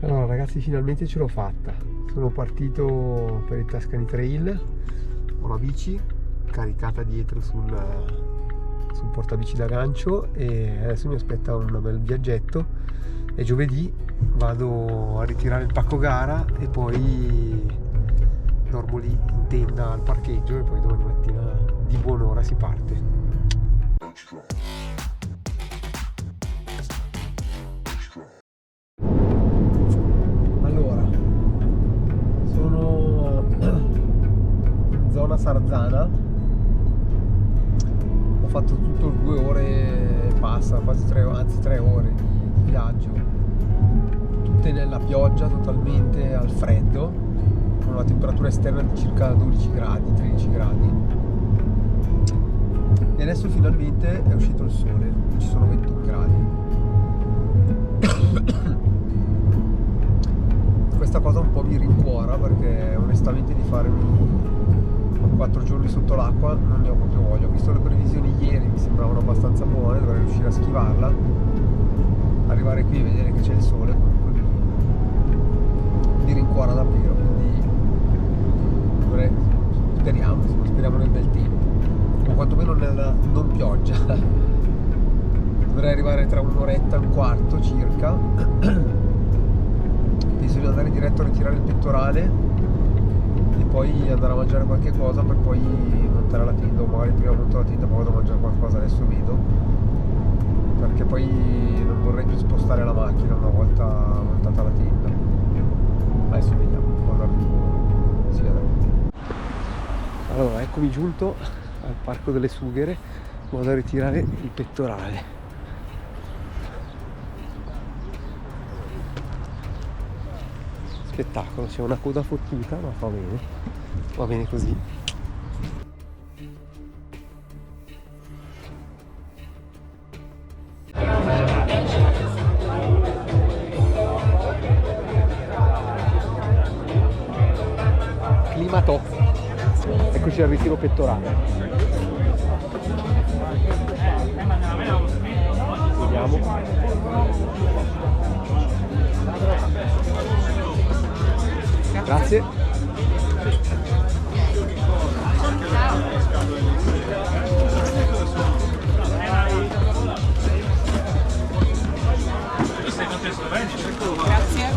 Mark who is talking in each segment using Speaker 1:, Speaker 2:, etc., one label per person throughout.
Speaker 1: Allora ragazzi, finalmente ce l'ho fatta. Sono partito per il Tuscany Trail. Ho la bici caricata dietro sul portabici da gancio e adesso mi aspetta un bel viaggetto. E giovedì vado a ritirare il pacco gara e poi dormo lì in tenda al parcheggio e poi domani mattina di buon'ora si parte. Allora, sono in zona Sarzana, ho fatto tutto il 2 ore e passa, quasi 3, anzi 3 ore di viaggio, tutte nella pioggia, totalmente al freddo, con una temperatura esterna di circa 12 gradi, 13 gradi. E adesso finalmente è uscito il sole, ci sono 21 gradi. Questa cosa un po' mi rincuora perché onestamente di farmi 4 giorni sotto l'acqua non ne ho proprio voglia. Ho visto le previsioni ieri, mi sembravano abbastanza buone, dovrei riuscire a schivarla, arrivare qui e vedere che c'è il sole comunque mi rincuora davvero, quindi speriamo nel bel tempo, o quantomeno nella non pioggia. Dovrei arrivare tra un'oretta e un quarto circa. Penso di andare diretto a ritirare il pettorale e poi andare a mangiare qualche cosa per poi montare la tenda, o magari prima monto la tenda poi vado a mangiare qualcosa, adesso vedo, perché poi non vorrei più spostare la macchina una volta montata la tenda. Adesso vediamo, quando arrivo si vedrà. Allora, eccomi giunto al Parco delle Sughere, vado a ritirare il pettorale. Spettacolo, c'è una coda fottuta, ma va bene così. Clima top. Eccoci al ritiro pettorale. Vediamo. Grazie.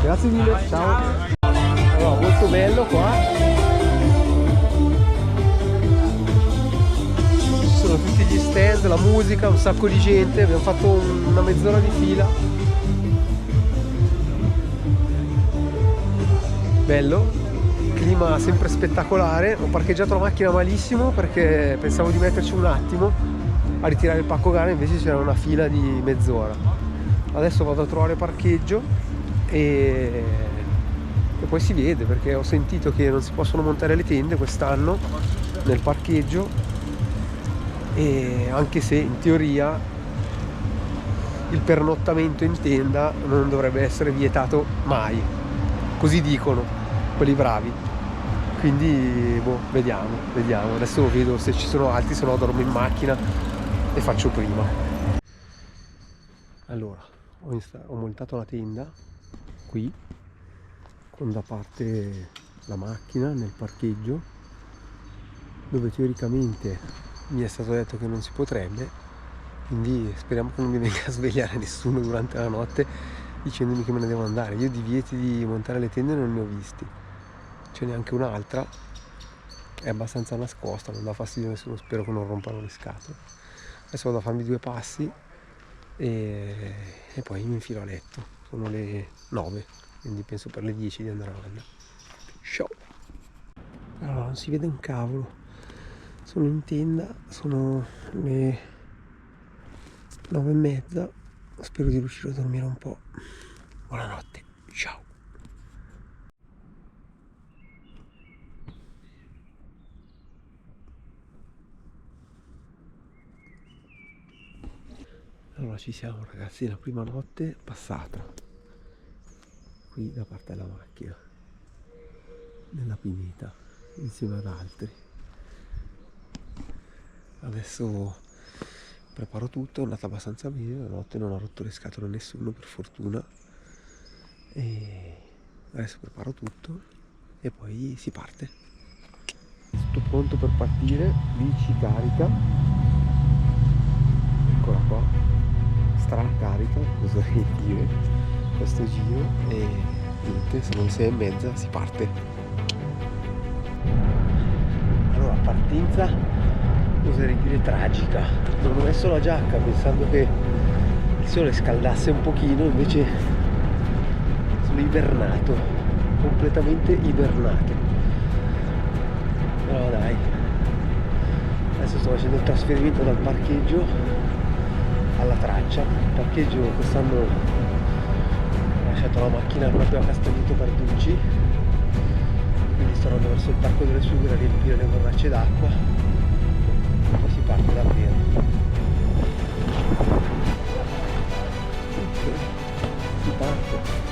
Speaker 1: Grazie mille, ciao. Allora, molto bello qua. Ci sono tutti gli stand, la musica, un sacco di gente, abbiamo fatto una mezz'ora di fila. Bello, clima sempre spettacolare. Ho parcheggiato la macchina malissimo perché pensavo di metterci un attimo a ritirare il pacco gara, invece c'era una fila di mezz'ora. Adesso vado a trovare parcheggio e poi si vede, perché ho sentito che non si possono montare le tende quest'anno nel parcheggio, e anche se in teoria il pernottamento in tenda non dovrebbe essere vietato mai, così dicono quelli bravi, quindi vediamo. Adesso vedo se ci sono altri, se no dormo in macchina e faccio prima. Allora, ho montato la tenda qui con da parte la macchina nel parcheggio, dove teoricamente mi è stato detto che non si potrebbe, quindi speriamo che non mi venga a svegliare nessuno durante la notte dicendomi che me ne devo andare. Io divieti di montare le tende non ne ho visti, c'è neanche un'altra, è abbastanza nascosta, non dà fastidio a nessuno, spero che non rompano le scatole. Adesso vado a farmi 2 passi e poi mi infilo a letto. Sono le 9, quindi penso per le 10 di andare avanti. Ciao! Allora, non si vede un cavolo, sono in tenda, sono le 9:30, spero di riuscire a dormire un po'. Buonanotte, ciao! Allora, ci siamo ragazzi, la prima notte passata qui da parte della macchina, nella pineta, insieme ad altri. Adesso preparo tutto, è andata abbastanza bene, la notte non ha rotto le scatole a nessuno per fortuna, e Adesso preparo tutto e poi si parte. Tutto pronto per partire, bici carica, eccola qua, stracarica, oserei dire, questo giro, e niente, sono le 6:30, si parte. Allora, partenza oserei dire tragica. Non ho messo la giacca pensando che il sole scaldasse un pochino, invece sono ibernato, completamente ibernato. Però dai, adesso sto facendo il trasferimento dal parcheggio alla traccia. Il parcheggio quest'anno ho lasciato la macchina proprio a Castagnetto Carducci, quindi sto andando verso il Parco delle Sughe a riempire le borracce d'acqua e poi si parte davvero. Si parte.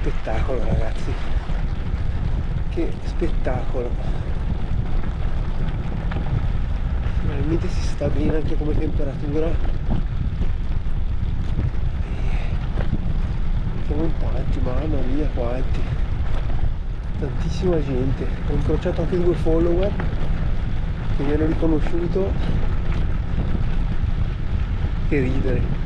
Speaker 1: Spettacolo ragazzi, che spettacolo, veramente si sta bene anche come temperatura. Siamo in tanti, mamma mia quanti, tantissima gente. Ho incrociato anche 2 follower che mi hanno riconosciuto, che ridere.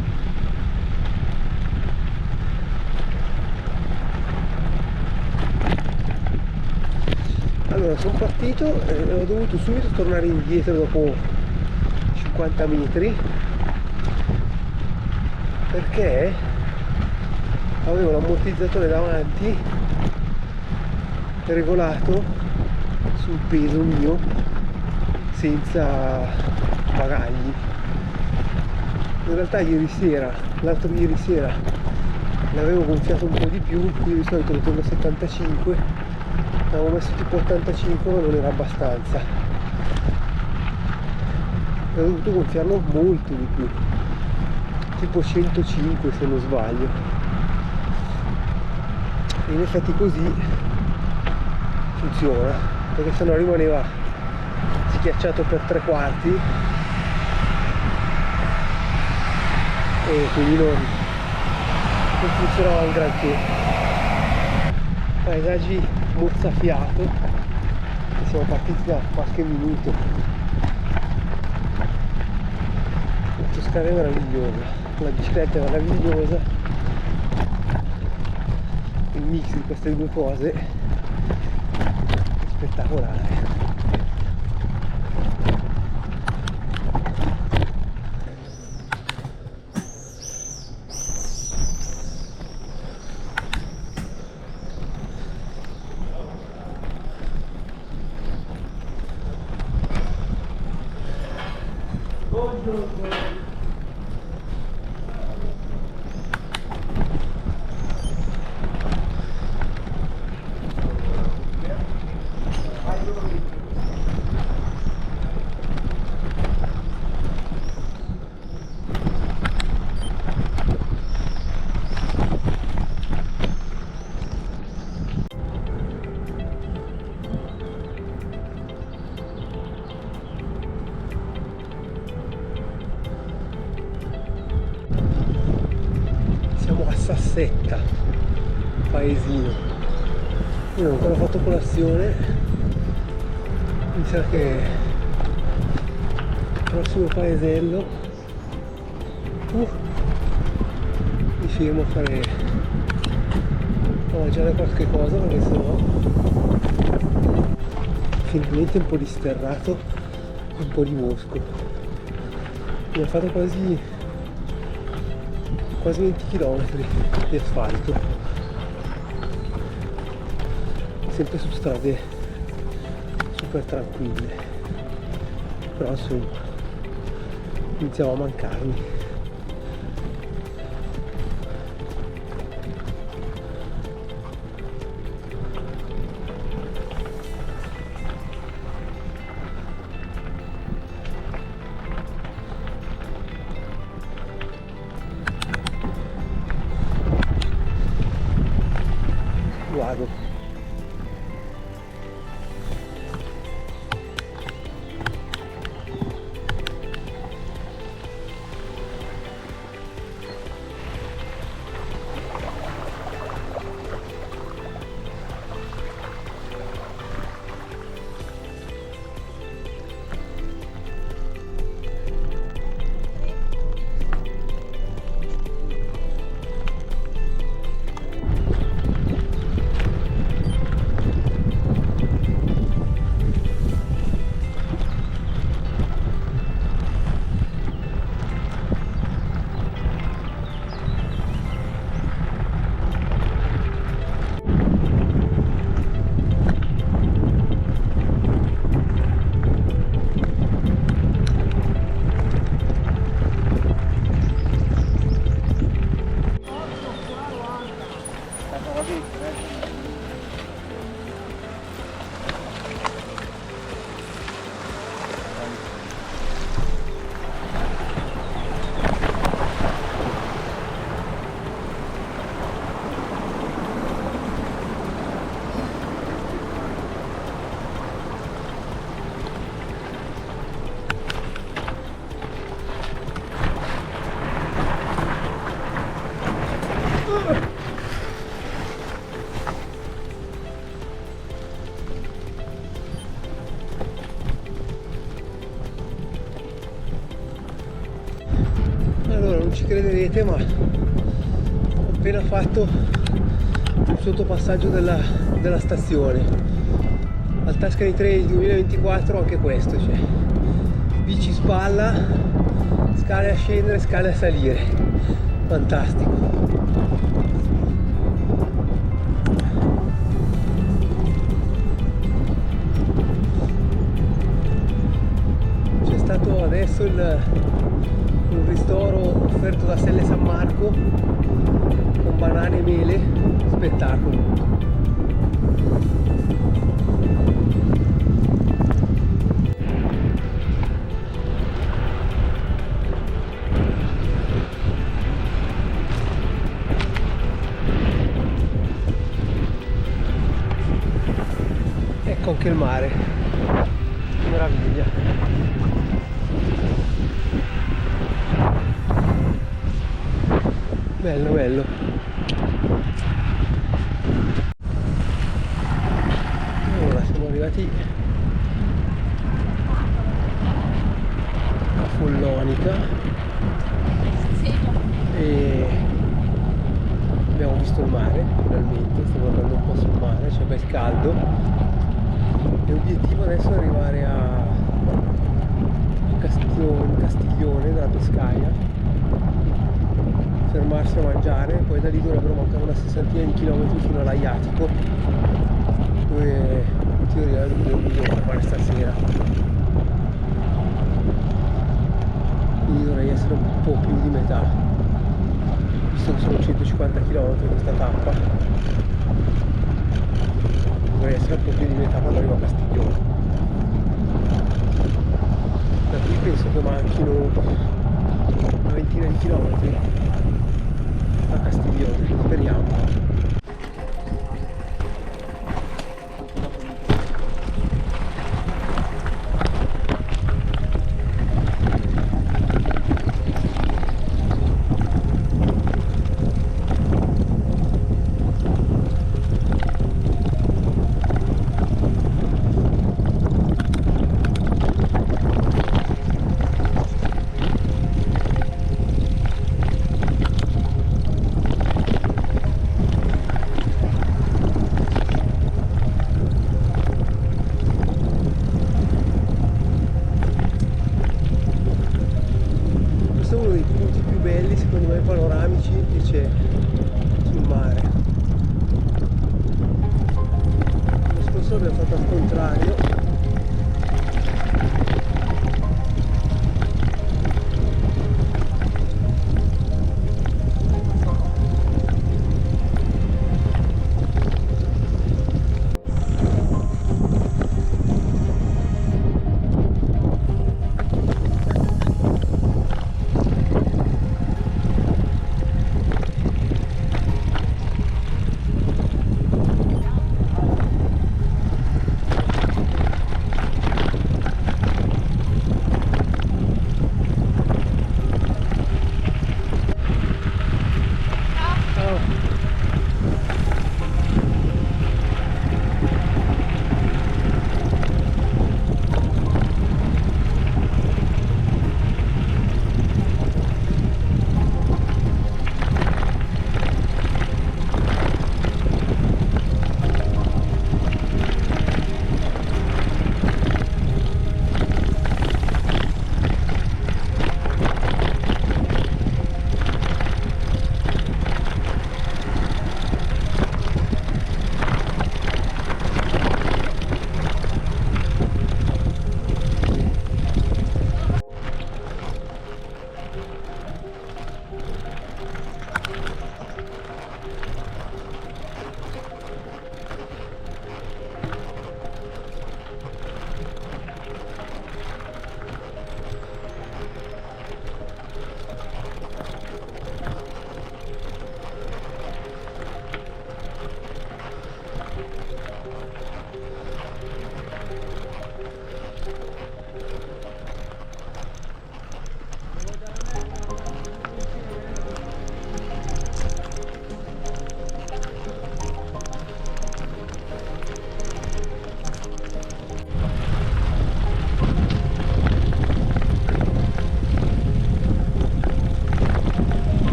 Speaker 1: Allora, sono partito e ho dovuto subito tornare indietro dopo 50 metri perché avevo l'ammortizzatore davanti regolato sul peso mio senza bagagli. In realtà l'altro ieri sera l'avevo gonfiato un po' di più, io di solito lo tengo a 75, avevo messo tipo 85 ma non era abbastanza, ho dovuto gonfiarlo molto di più, tipo 105 se non sbaglio, e in effetti così funziona, perché sennò rimaneva schiacciato per 3/4 e quindi non funzionava un granché. Paesaggi mozzafiato e siamo partiti da qualche minuto. La Toscana è meravigliosa, la bicicletta è meravigliosa, il mix di queste due cose è spettacolare. Sassetta, paesino. Io non ho ancora fatto colazione, mi sa che il prossimo paesello mi fermo a fare a mangiare qualche cosa perché sennò finalmente un po' di sterrato e un po' di bosco. Mi ha fatto quasi 20 km di asfalto, sempre su strade super tranquille, però insomma iniziamo a mancarmi. Vado. Allora, non ci crederete, ma ho appena fatto il sottopassaggio della stazione. Al Tuscany Trail 2024 anche questo c'è. Bici spalla, scale a scendere, scale a salire. Fantastico. C'è stato adesso un ristoro offerto da Selle San Marco con banane e mele, spettacolo. Ecco anche il mare, che meraviglia. Bello, bello. Allora, siamo arrivati a Follonica e abbiamo visto il mare, finalmente, stiamo andando un po' sul mare, c'è bel caldo e l'obiettivo adesso è arrivare a Castiglione della Pescaia, fermarsi a mangiare, poi da lì dovrebbero mancare una sessantina di chilometri fino all'Aiatico, dove in teoria dobbiamo fermare stasera. Quindi dovrei essere un po' più di metà, visto che sono 150 km questa tappa, dovrei essere un po' più di metà quando arrivo a Castiglione. Da qui penso che manchino una ventina di chilometri a Castiglione, speriamo.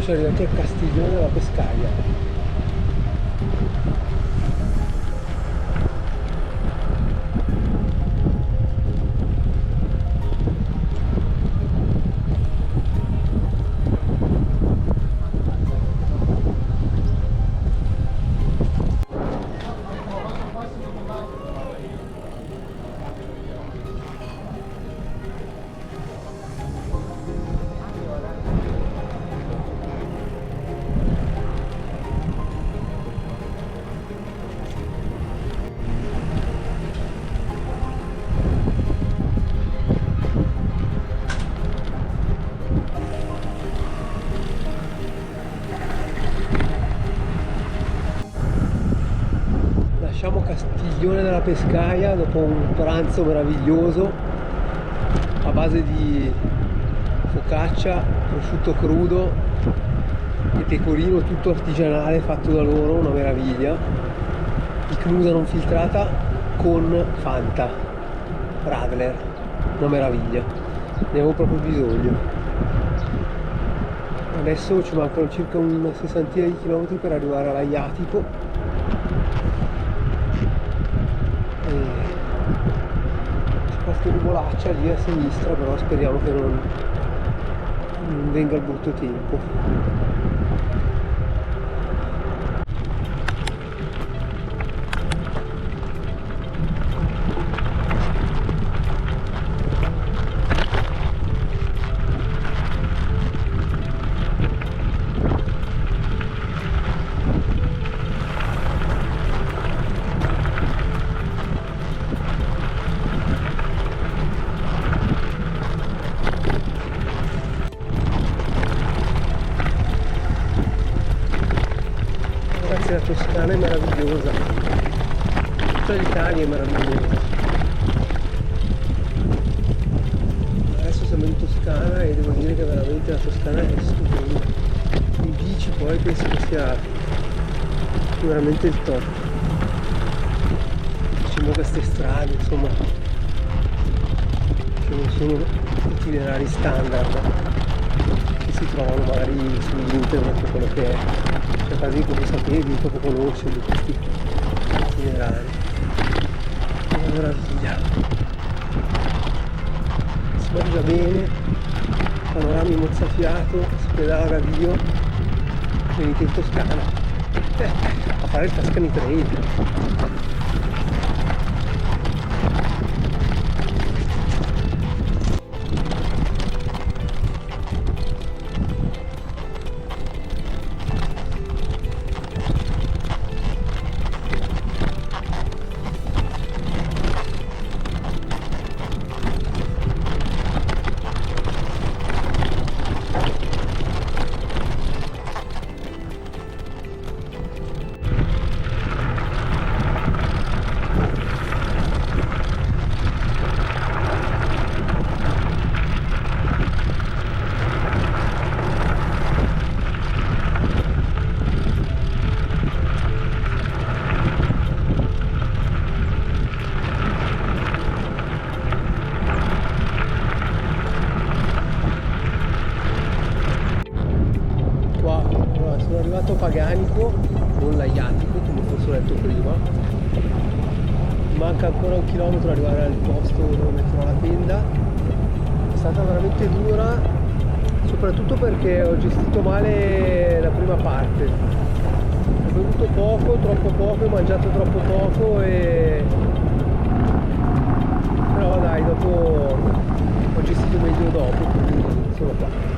Speaker 1: siamo arrivati al Castiglione della Pescaia. Lasciamo Castiglione della Pescaia dopo un pranzo meraviglioso a base di focaccia, prosciutto crudo e pecorino tutto artigianale fatto da loro, una meraviglia, di Cnusa non filtrata con Fanta Radler, una meraviglia, ne avevo proprio bisogno. Adesso ci mancano circa una sessantina di chilometri per arrivare all'Aiatico. C'è qualche nuvolaccia lì a sinistra, però speriamo che non venga il brutto tempo. Ragazzi, la Toscana è meravigliosa, tutta l'Italia è meravigliosa. Adesso siamo in Toscana e devo dire che veramente la Toscana è stupenda. In bici poi penso che sia veramente il top. Facciamo queste strade, insomma, che non sono itinerari standard che si trovano magari su internet o quello che è. Cioè quasi come sapevi, proprio conoscerli questi itinerari. Una meraviglia. Si mangia bene, panorami mozzafiato, si pedala da Dio, venite in Toscana a fare il Tuscany Trail. Sono arrivato a Paganico, non l'Aiatico come forse ho detto prima. Manca ancora un chilometro ad arrivare al posto dove metterò la tenda. È stata veramente dura, soprattutto perché ho gestito male la prima parte. Ho bevuto poco, troppo poco, ho mangiato troppo poco però dai, dopo ho gestito meglio dopo, quindi sono qua.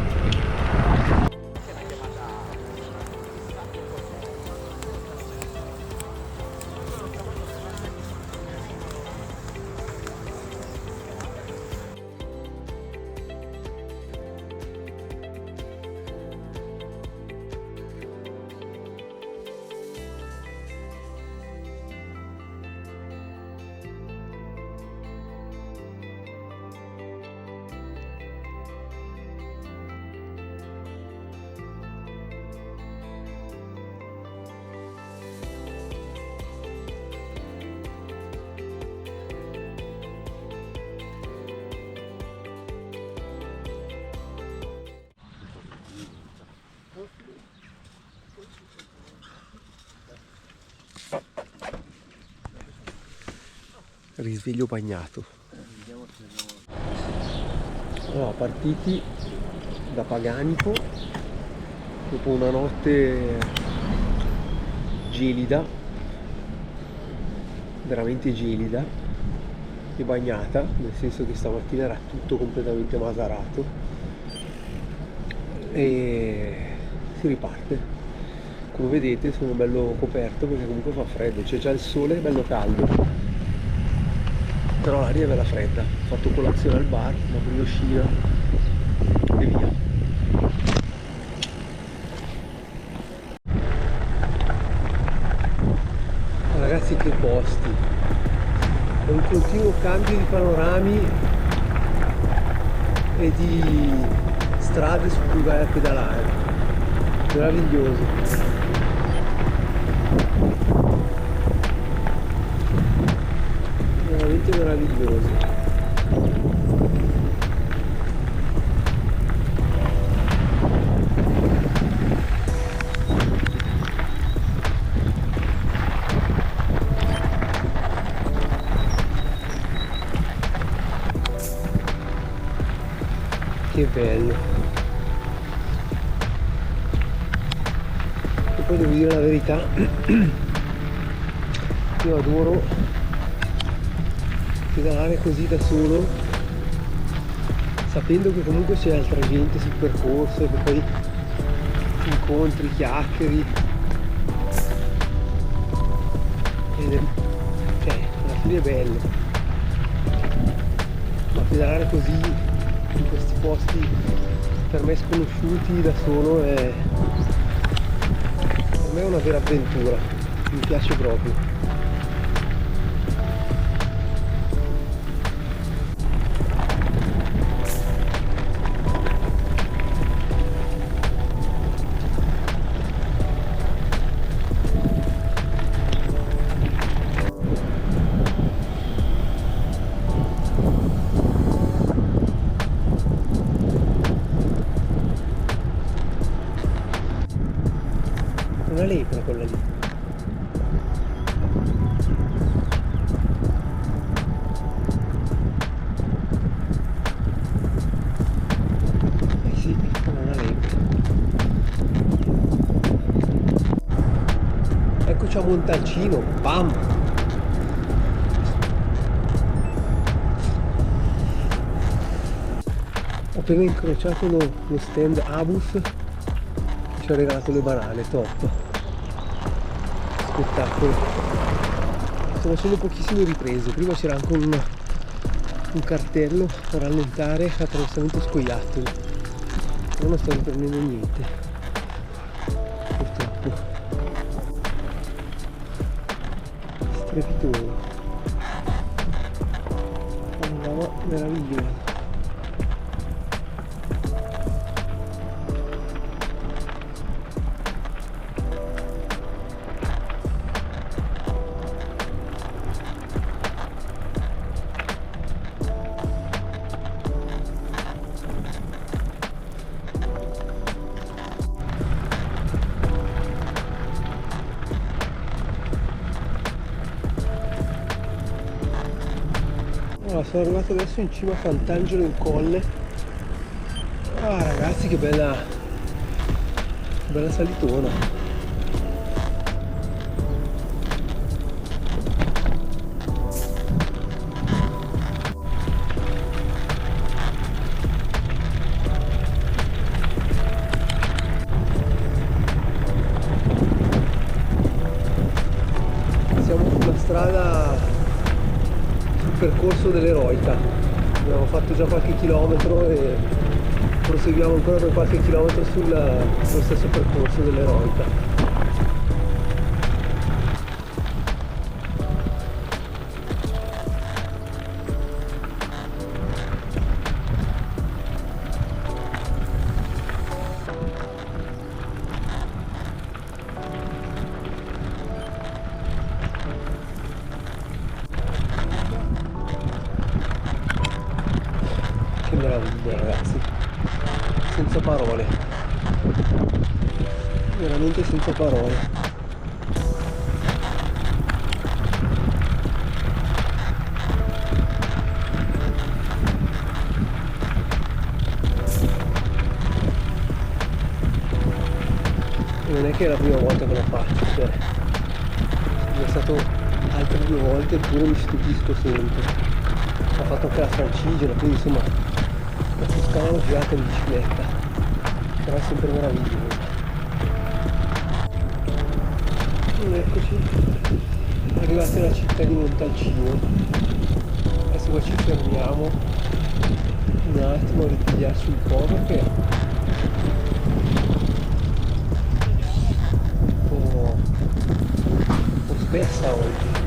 Speaker 1: Risveglio bagnato. Allora, partiti da Paganico dopo una notte gelida, veramente gelida e bagnata, nel senso che stamattina era tutto completamente masarato, e si riparte. Come vedete sono bello coperto perché comunque fa freddo, c'è già il sole, è bello caldo, però l'aria è bella fredda. Ho fatto colazione al bar, una briochina e via. Ragazzi, che posti, è un continuo cambio di panorami e di strade su cui vai a pedalare, meraviglioso. Veramente meraviglioso. Che bello. E poi devo dire la verità, io adoro pedalare così da solo, sapendo che comunque c'è altra gente sul percorso, che poi ti incontri, chiacchieri, cioè alla fine è bello, ma pedalare così in questi posti per me sconosciuti da solo per me è una vera avventura, mi piace proprio. Una lepre quella lì. Eh sì, è una lepre. Eccoci a Montalcino, bam! Ho appena incrociato lo stand Abus, ci ha regalato le banane, top, spettacolo. Sto facendo pochissime riprese, prima c'era anche un cartello a rallentare attraversamento scoiattolo, però non sto riprendendo niente purtroppo. Strepitoso, andava meraviglioso. Allora, sono arrivato adesso in cima a Sant'Angelo in Colle. Ah ragazzi, che bella salitona. Siamo sulla strada, percorso dell'Eroica, abbiamo fatto già qualche chilometro e proseguiamo ancora per qualche chilometro sullo stesso percorso dell'Eroica. Che meraviglia ragazzi, senza parole, veramente senza parole. che è la prima volta che lo faccio, cioè è stato altre 2 volte eppure mi stupisco sempre. Ho fatto anche la Francigena, quindi insomma la Toscana l'ho girata in bicicletta, però è sempre meraviglioso. Eccoci, arrivati alla città di Montalcino. Adesso qua ci fermiamo un attimo a ripigliarci un po' perché un po' spessa oggi.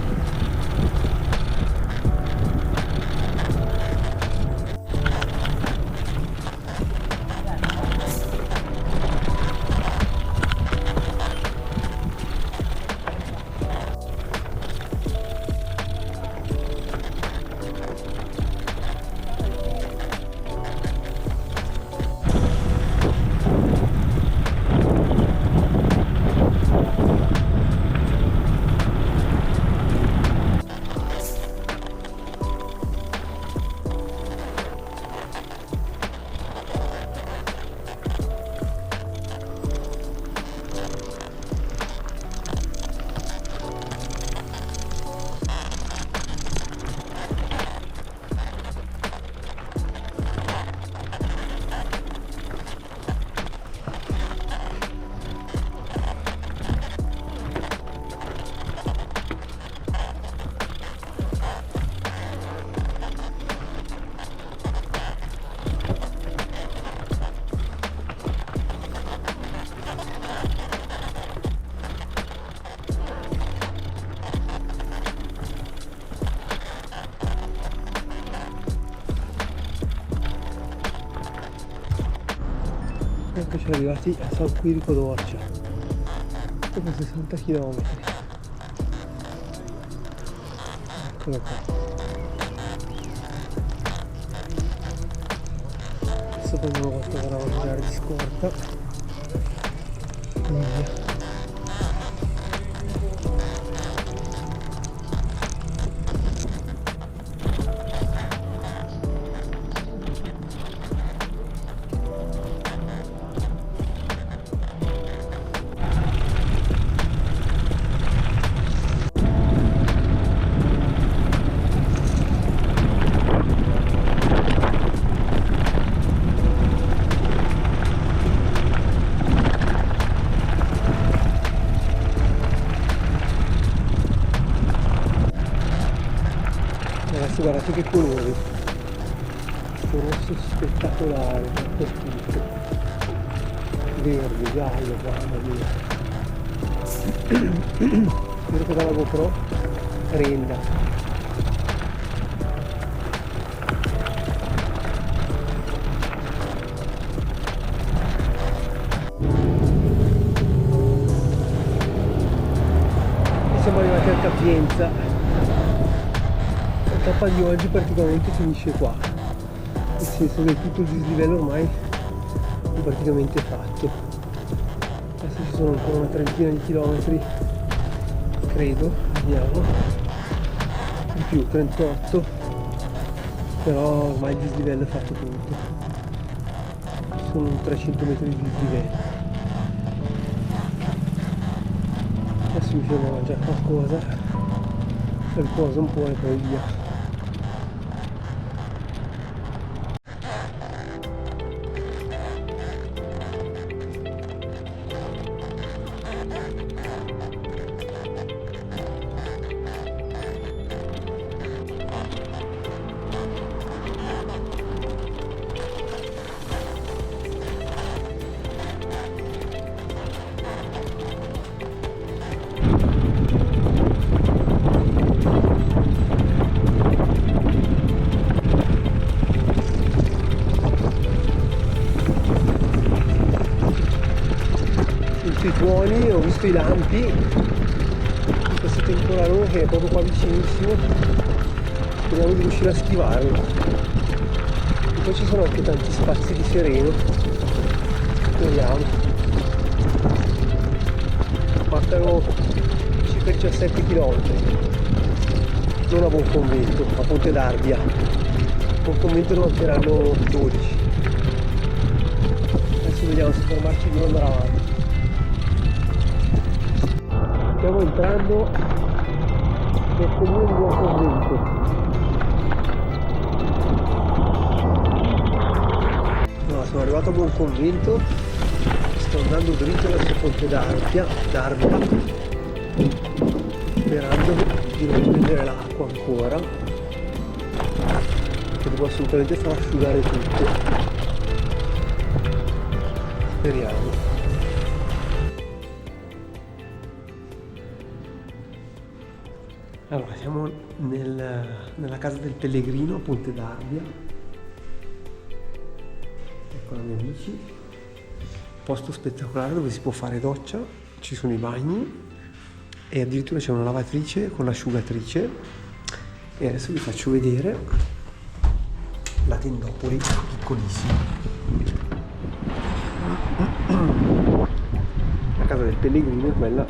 Speaker 1: Eccoci arrivati a San Quirico d'Orcia dopo 60 km. Eccolo qua. Adesso prendiamo qualcosa da mangiare di scorta e via. Ragazzi, guardate che colori, questo rosso spettacolare dappertutto, verde, giallo, mamma mia. Spero che dalla GoPro renda. E siamo arrivati a Capienza. La tappa di oggi praticamente finisce qua, nel senso che tutto il dislivello ormai è praticamente fatto. Adesso ci sono ancora una trentina di chilometri, credo, vediamo, di più, 38, però ormai il dislivello è fatto tutto, ci sono 300 metri di dislivello. Adesso mi fermo a mangiare qualcosa, riposo un po' e poi via. Sui tuoni ho visto i lampi di questo temporale che è proprio qua vicinissimo, speriamo di riuscire a schivarlo. E poi ci sono anche tanti spazi di sereno, speriamo. Mancano circa 17 km, non a Buonconvento, a Ponte d'Arbia. A Buonconvento ne mancheranno 12. Adesso vediamo se fermarci di andare avanti. Stiamo entrando nel comune di Buonconvento. No, sono arrivato a Buonconvento, sto andando dritto verso Ponte d'Arbia, sperando di non prendere l'acqua ancora, che devo assolutamente far asciugare tutto. Speriamo. Allora, siamo nella casa del pellegrino a Ponte d'Arbia. Ecco la mia bici. Posto spettacolare dove si può fare doccia, ci sono i bagni e addirittura c'è una lavatrice con l'asciugatrice. E adesso vi faccio vedere la tendopoli piccolissima. La casa del pellegrino è quella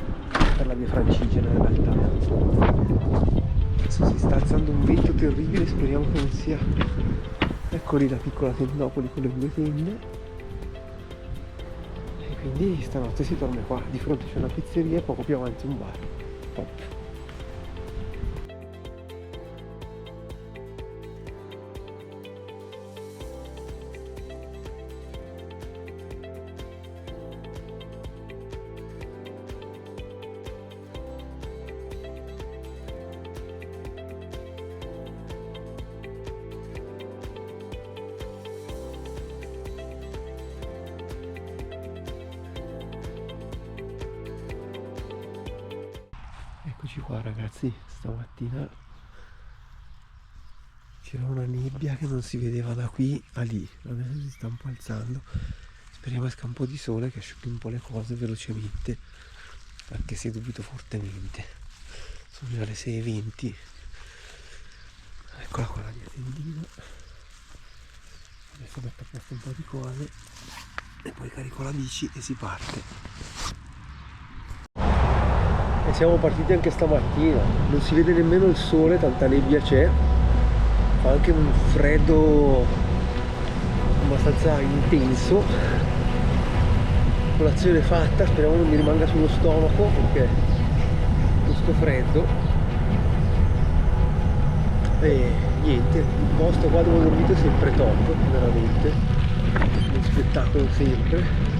Speaker 1: per la via Francigena in realtà. Adesso si sta alzando un vento terribile, speriamo che non sia. Ecco lì la piccola tendopoli con le due tende. E quindi stanotte si torna qua. Di fronte c'è una pizzeria e poco più avanti un bar. Top. Eccoci qua ragazzi, stamattina c'era una nebbia che non si vedeva da qui a lì, adesso si sta un po' alzando, speriamo esca un po' di sole che asciughi un po' le cose velocemente, anche se dubito fortemente. Sono già le 6:20, eccola qua la mia tendina, adesso metto a posto un po' di cose e poi carico la bici e si parte. E siamo partiti anche stamattina, non si vede nemmeno il sole, tanta nebbia c'è, fa anche un freddo abbastanza intenso. Colazione fatta, speriamo non mi rimanga sullo stomaco perché questo freddo. E niente, il posto qua dove ho dormito è sempre top, veramente, uno spettacolo sempre.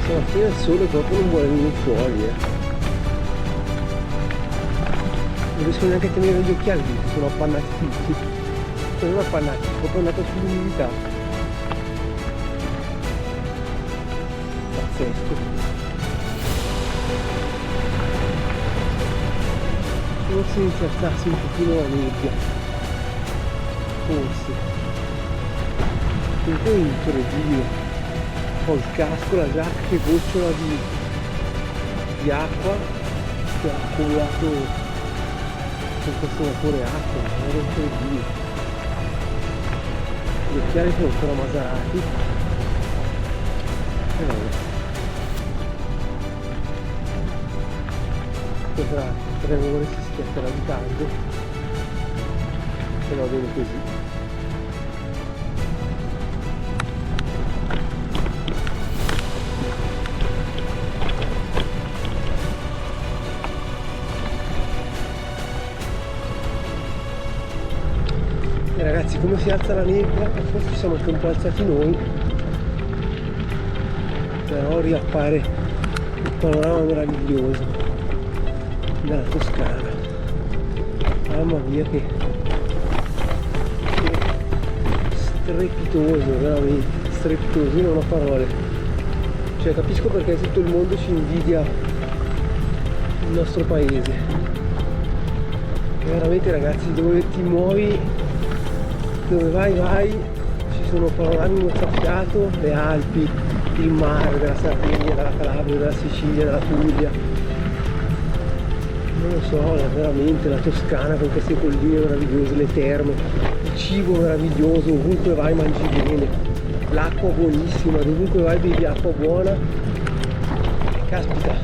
Speaker 1: Stamattina il sole proprio non vuole venire fuori, non riesco neanche a tenere gli occhiali perché sono appannati tutti. Sono non appannati, sono proprio andato sull'umidità. Pazzesco. Forse inizia a alzarsi un pochino la nebbia. Forse. Comunque è incredibile. Ho il casco, la giacca che gocciola di acqua che ha accumulato con questo vapore acqua, è incredibile. Gli occhiali sono ancora maserati e vabbè. Potremmo volersi schiacciare di tanto, se va bene così. Ragazzi, come si alza la nebbia, forse siamo anche un po' alzati noi, però riappare il panorama meraviglioso della Toscana. Mamma mia che strepitoso, veramente strepitoso, io non ho parole. Cioè capisco perché tutto il mondo ci invidia il nostro paese. E veramente ragazzi, dove ti muovi, dove vai, ci sono panorami dimenticato le Alpi, il mare della Sardegna, della Calabria, della Sicilia, della Puglia, non lo so, veramente la Toscana con queste colline meravigliose, le terme, il cibo meraviglioso, ovunque vai mangi bene, l'acqua buonissima, dovunque vai bevi acqua buona. Caspita,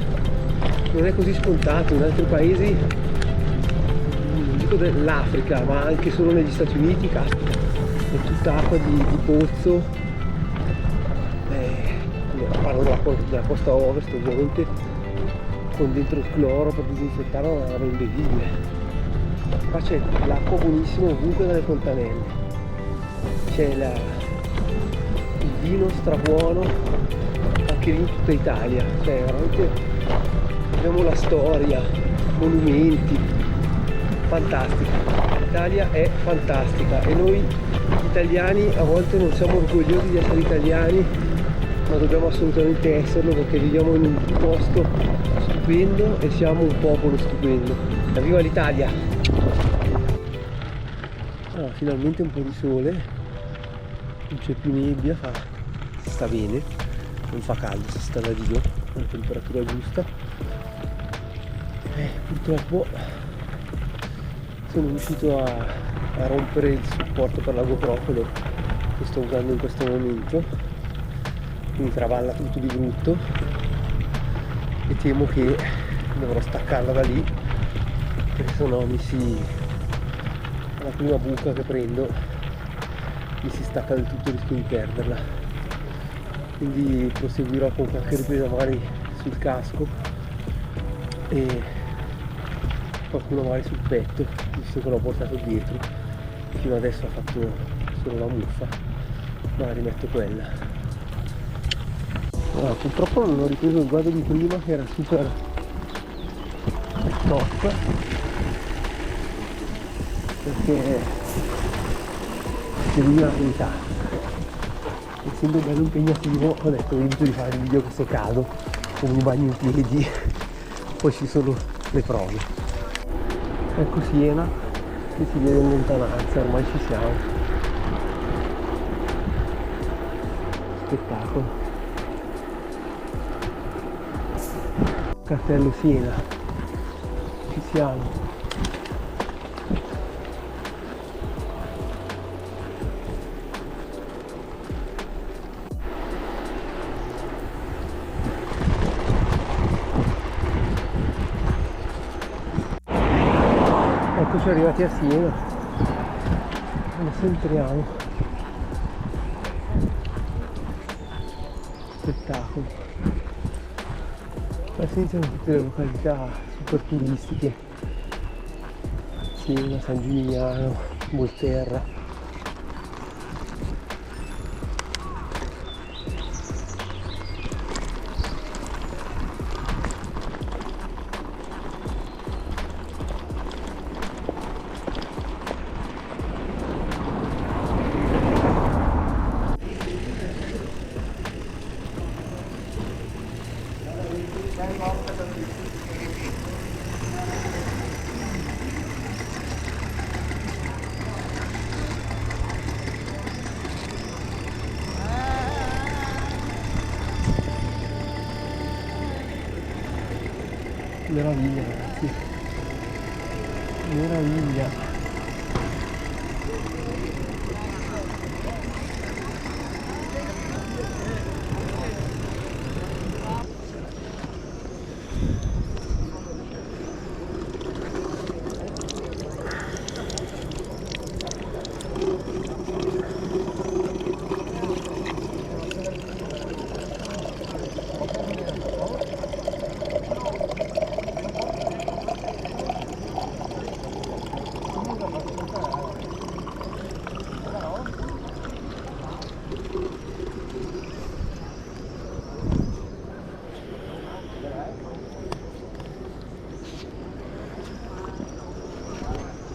Speaker 1: non è così scontato. In altri paesi, non dico dell'Africa, ma anche solo negli Stati Uniti, caspita, è tutta acqua di pozzo, parlo della costa ovest ovviamente, con dentro il cloro per disinfettare, una roba imbevibile. Qua c'è l'acqua buonissima ovunque dalle fontanelle, c'è il vino strabuono anche lì in tutta Italia, cioè veramente abbiamo la storia, monumenti, fantastica. L'Italia è fantastica e noi italiani a volte non siamo orgogliosi di essere italiani, ma dobbiamo assolutamente esserlo, perché viviamo in un posto stupendo e siamo un popolo stupendo. Viva l'Italia! Allora, finalmente un po' di sole, non c'è più nebbia, si sta bene, non fa caldo, si sta da Dio, la temperatura giusta. Purtroppo sono riuscito a rompere il supporto per la GoPro che sto usando in questo momento, quindi traballa tutto di brutto e temo che dovrò staccarla da lì, perché sennò alla prima buca che prendo mi si stacca del tutto e rischio di perderla. Quindi proseguirò con qualche ripresa magari sul casco e qualcuno magari sul petto, visto che l'ho portato dietro. Fino adesso ha fatto solo la muffa, ma rimetto quella. Allora, purtroppo non ho ripreso il guado di prima, che era super top, perché devo dire la verità, essendo bello impegnativo, ho detto evito di fare il video che se cado o mi bagno in piedi, poi ci sono le prove. Ecco Siena che si vede in lontananza, ormai ci siamo. Spettacolo. Castello Siena, ci siamo. Eccoci arrivati a Siena, adesso entriamo. Spettacolo. Qua si iniziano tutte le località super turistiche, Siena, San Gimignano, Volterra. Meraviglia ragazzi, meraviglia.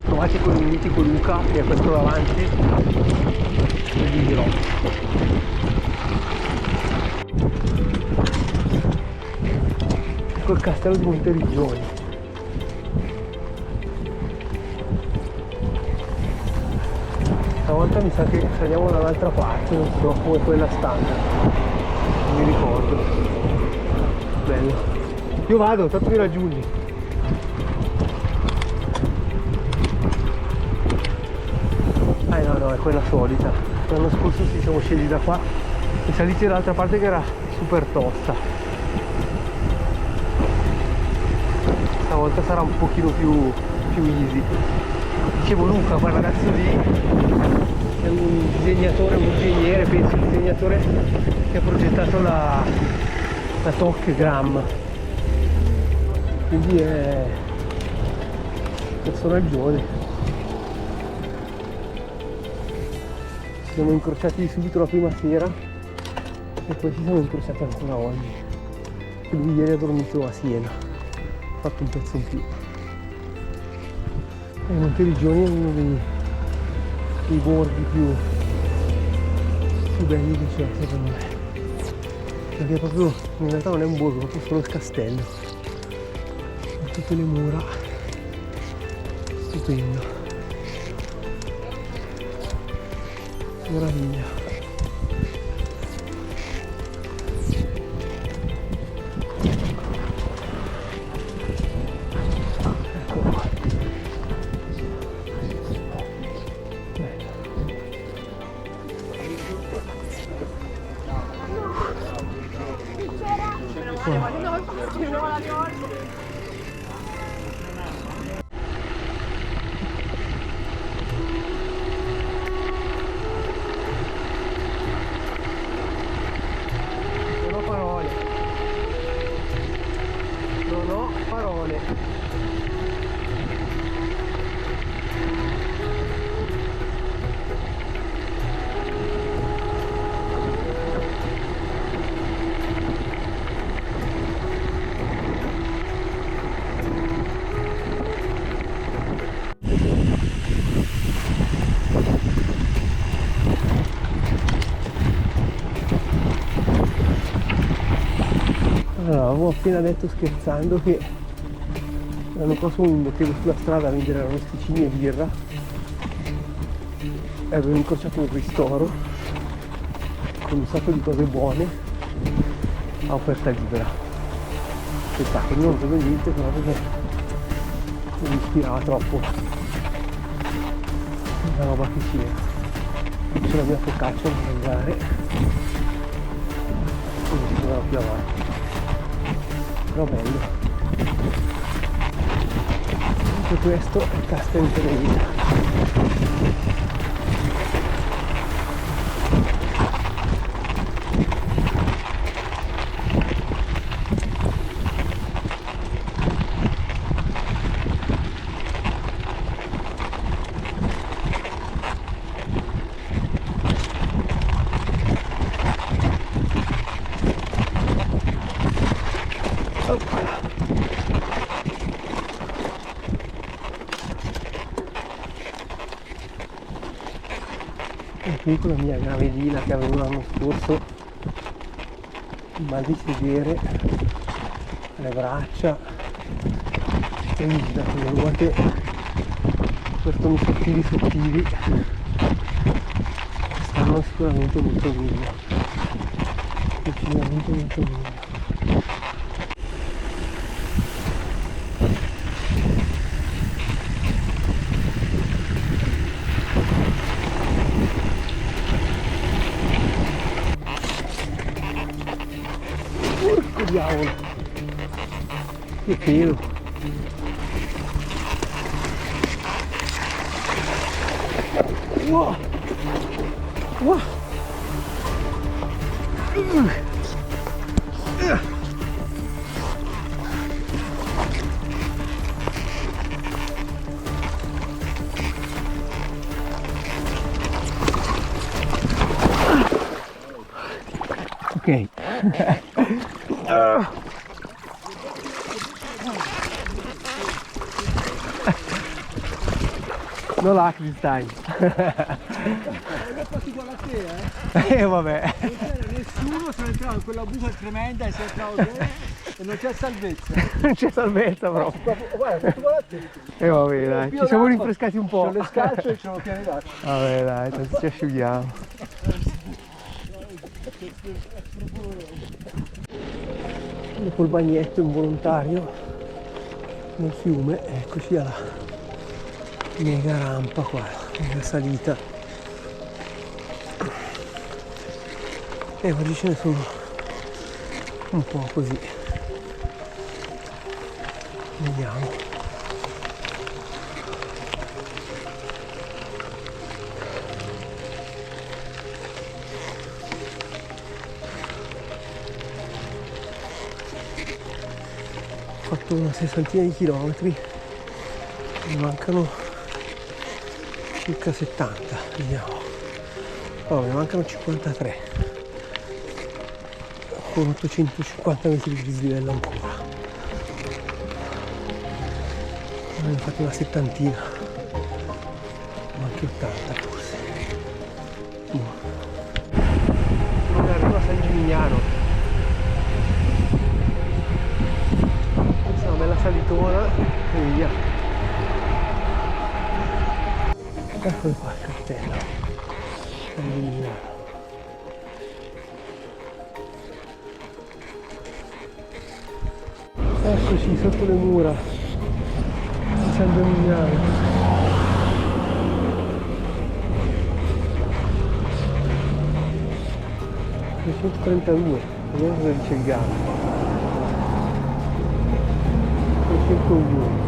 Speaker 1: Provate con il mitico Luca che è questo davanti e vi dirò. Col castello di Monteriggioni. Stavo volta mi sa che saliamo dall'altra parte, non so, come quella standard, non mi ricordo. Bello. Io vado, tanto mi raggiungi. No, è quella solita. L'anno scorso sì, siamo scesi da qua e saliti dall'altra parte che era super tosta. Stavolta sarà un pochino più easy. Dicevo, Luca, quel ragazzo lì è un disegnatore, un ingegnere, penso, un disegnatore che ha progettato la Tok Gram, quindi è personaggione. Ci siamo incrociati subito la prima sera e poi ci siamo incrociati ancora oggi. Lui ieri ha dormito a Siena, ha fatto un pezzo in più. E Monteriggioni è uno dei borghi più belli che c'è, secondo me, perché è proprio, in realtà non è un borgo, è proprio solo il castello con tutte le mura, stupendo, meraviglia. Non ho parole. Allora, avevo appena detto scherzando che l'anno prossimo mi mettevo sulla strada a vendere arrosticini e birra e avevo incrociato un ristoro con un sacco di cose buone a offerta libera. Spettacolo, non vedo niente però perché non mi ispirava troppo la roba che c'era. C'è la mia focaccia da mangiare, quindi si andava più avanti. Però bello. Tutto questo è Castel Pereira. E qui con la mia gravedina che avevo l'anno scorso, mal di sedere, le braccia e mi da quelle ruote per toni sottili stanno sicuramente molto meglio, decisamente molto meglio. Porco diavolo, che pelo. Wow. Wow. Ok. No luck this time.
Speaker 2: È fatto uguale a te,
Speaker 1: Vabbè.
Speaker 2: non c'era nessuno, sono entrato in quella buca tremenda e sei entrato te. E non c'è salvezza.
Speaker 1: Non c'è salvezza proprio.
Speaker 2: Guarda, tu guarda te.
Speaker 1: E vabbè dai, ci siamo rinfrescati un po'.
Speaker 2: C'ho le scarpe e c'ho lo piano d'acqua.
Speaker 1: Vabbè dai, tanto ci asciughiamo. Dopo il bagnetto involontario nel fiume, eccoci alla mega rampa qua, mega salita. E oggi ce ne sono un po' così. Vediamo. Ho fatto una sessantina di chilometri, mi mancano circa 70, vediamo. Oh, mi mancano 53, con 850 metri di dislivello ancora. Ne ho fatti una settantina, ma anche 80 forse. Non arrivo a San Gimignano. Una bella salitona e via. Eccolo qua il cartello. San Gimignano. Eccoci sotto le mura di San Gimignano. 332, vediamo cosa dice il gatto. 301.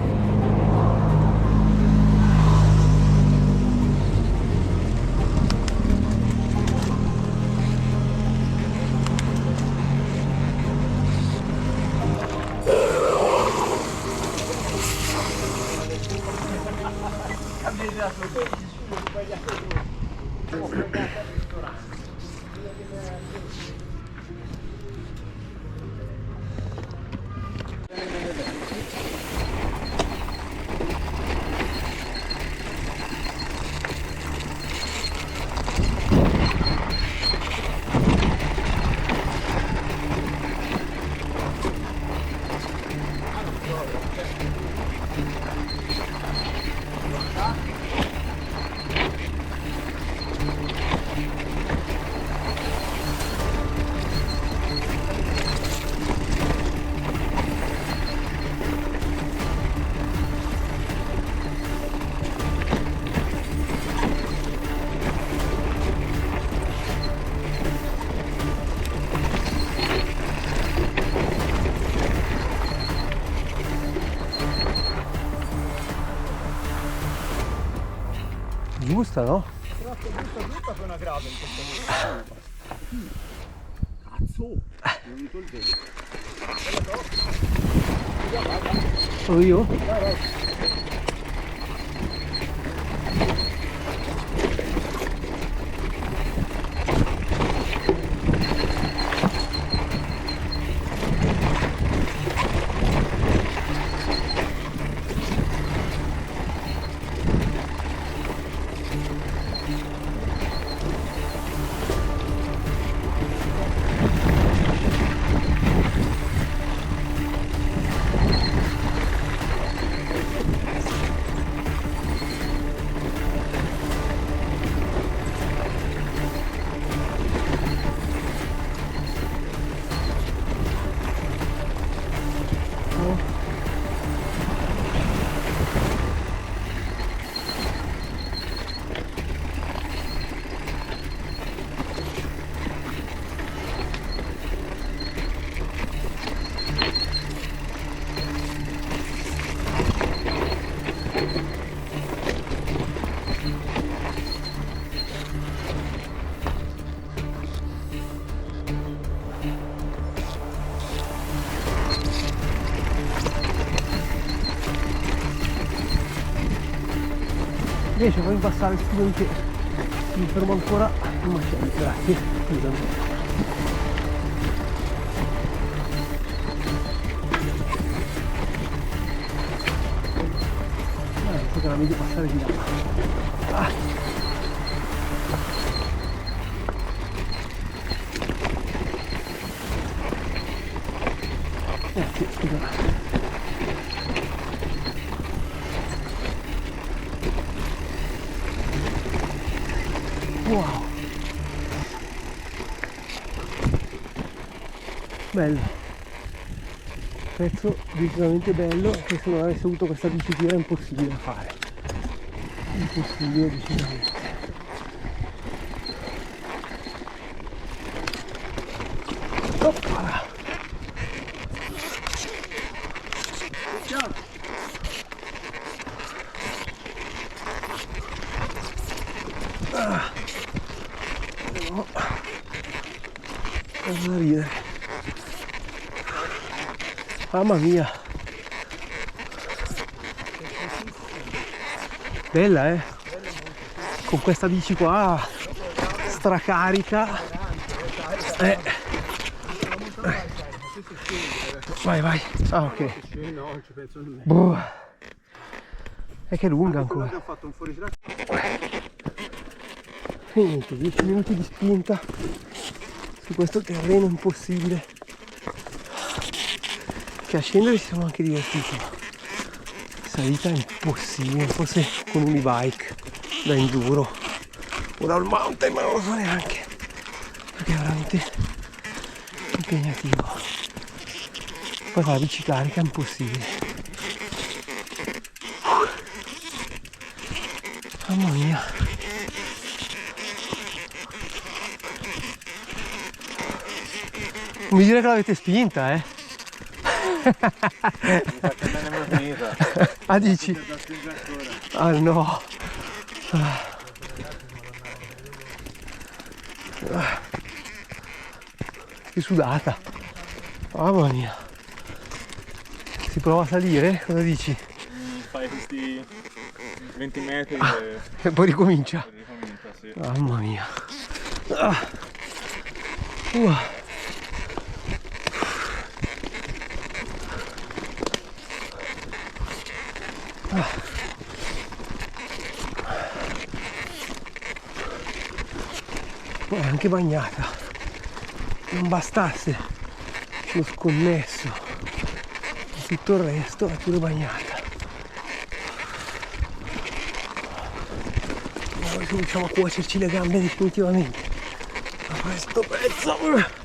Speaker 1: Giusta, no?
Speaker 2: Brutta con una grave in questo momento. Cazzo! Mi è venuto il vento.
Speaker 1: Sono io? Riesce a farmi passare studenti, mi fermo ancora un macello, grazie, scusami. Ecco che era meglio passare di là. Wow, bello, pezzo decisamente bello, che se non avessi avuto questa bicicletta è impossibile da fare, impossibile decisamente. Oppala. No. Cosa da ridere. Mamma mia. Bella, eh? Con questa bici qua stracarica. Vai, vai. Ah, ok.
Speaker 2: No, non ci penso nemmeno.
Speaker 1: Boh. È che è lunga ancora.
Speaker 2: Abbiamo fatto un fuoristrada.
Speaker 1: Niente, 10 minuti di spinta su questo terreno impossibile, che a scendere ci siamo anche divertiti, ma salita è impossibile, forse con un e-bike da enduro o da un mountain, ma non lo so neanche, perché è veramente impegnativo. Poi fa la bici carica è impossibile. Mamma mia. Non mi dire che l'avete spinta, eh? Ah, dici? Ah, no. Che sudata. Mamma mia. Si prova a salire? Cosa dici?
Speaker 3: Fai questi 20 metri
Speaker 1: E poi ricomincia.
Speaker 3: ricomincia, sì.
Speaker 1: Mamma mia. Poi è anche bagnata. Non bastasse lo sconnesso e tutto il resto è pure bagnata. Ora cominciamo a cuocerci le gambe definitivamente a questo pezzo.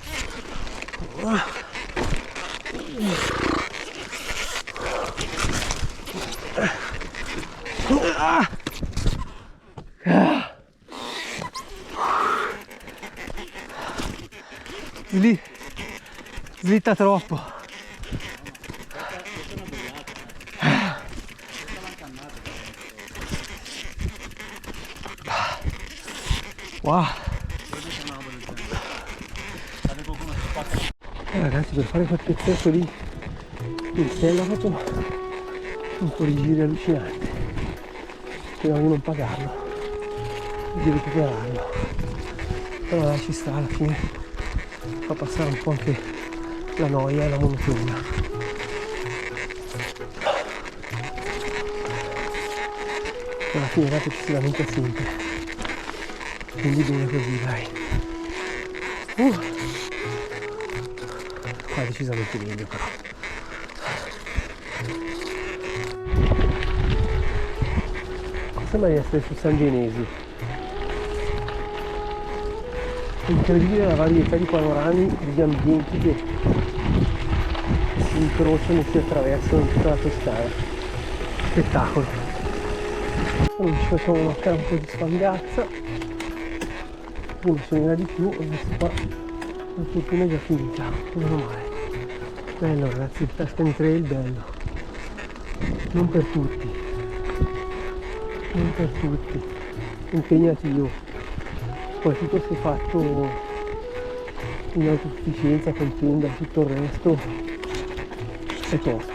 Speaker 1: Lì slitta troppo. Wow. Ragazzi, per fare quel pezzetto lì in sella ho fatto un po' di giri allucinanti. Speriamo di non pagarlo, di recuperarlo. Però dai, ci sta alla fine, fa passare un po' anche la noia e la monotonia. Alla fine era eccessivamente simile, quindi bene così, dai. Qua è decisamente meglio però. Sembra di essere su San Genesi. Incredibile la varietà di panorami, di ambienti che si incrociano e si attraversano in tutta la Toscana. Spettacolo. Allora ci facciamo una campo di sfangazza. Uno se ne va di più, adesso qua la fortuna è già finita, meno male. Bello ragazzi, il Tuscany Trail bello. Non per tutti. Non per tutti. Impegnativo. Soprattutto se fatto in autosufficienza, con tenda e tutto il resto, è tosto,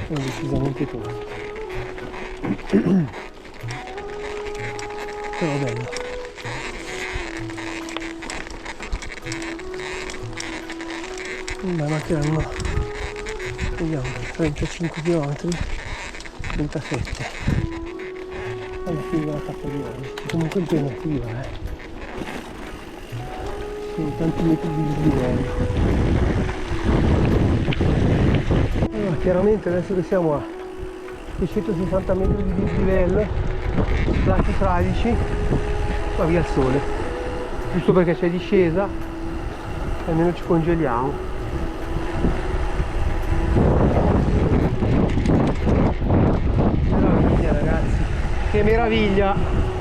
Speaker 1: è decisamente tosto. Però bello. La macchina hanno, vediamo, 35 km, 37 alla fine della tappa di oggi. Comunque impegnativa, sono tanti metri di livello. Allora, chiaramente adesso che siamo a 660 metri di dislivello, lati fradici, va via il sole, giusto perché c'è discesa, almeno ci congeliamo. Meraviglia ragazzi, che meraviglia!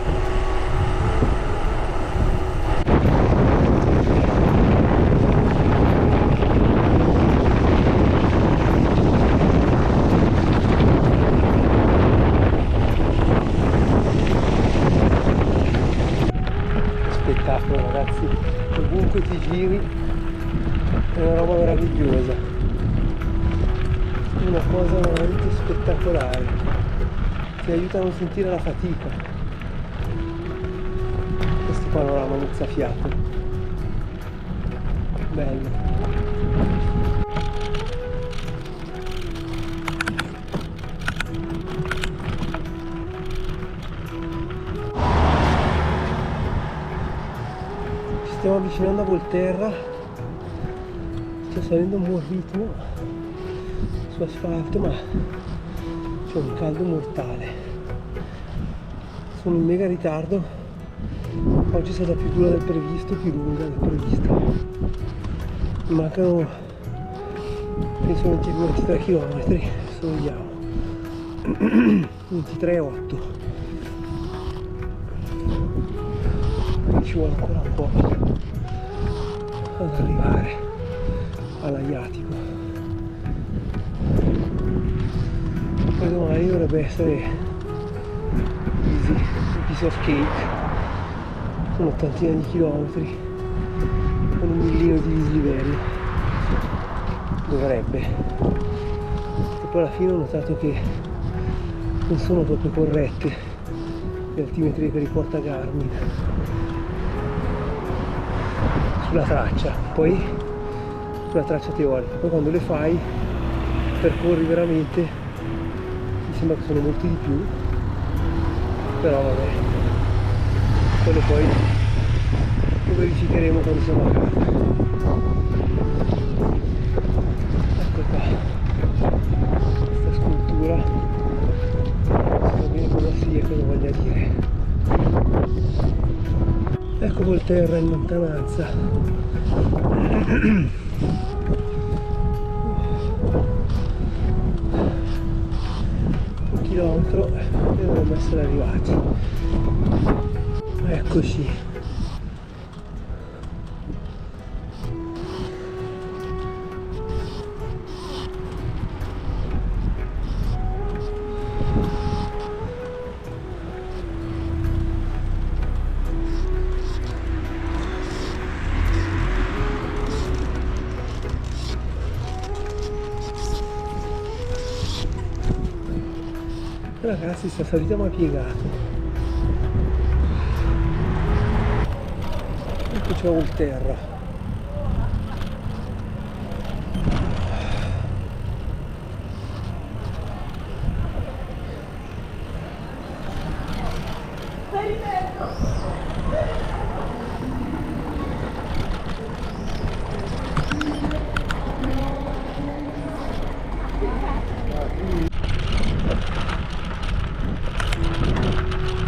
Speaker 1: Spettacolo ragazzi, ovunque ti giri è una roba meravigliosa, una cosa veramente spettacolare, ti aiuta a non sentire la fatica questo panorama mozzafiato, bello. Stiamo avvicinando a Volterra, sto salendo un buon ritmo su asfalto, ma c'è un caldo mortale. Sono in mega ritardo, oggi è stata più dura del previsto, più lunga del previsto. Mi mancano penso 22-23 km, adesso vediamo. 23,8. Ci vuole ancora un po' ad arrivare all'Aiatico. Poi domani dovrebbe essere easy, un piece of cake, con un'ottantina di chilometri, con un millino di dislivello, dovrebbe. E poi alla fine ho notato che non sono proprio corrette le altimetrie che riporta Garmin sulla traccia, poi sulla traccia teorica, poi quando le fai percorri veramente, mi sembra che sono molti di più, però vabbè, quello poi lo verificheremo quando siamo a casa. Ecco qua questa scultura, non so bene cosa sia, cosa voglia dire. Ecco Volterra in lontananza. Un chilometro e dovremmo essere arrivati. Eccoci. Ragazzi, sta salita mi ha piegato. Ecco c'è Volterra.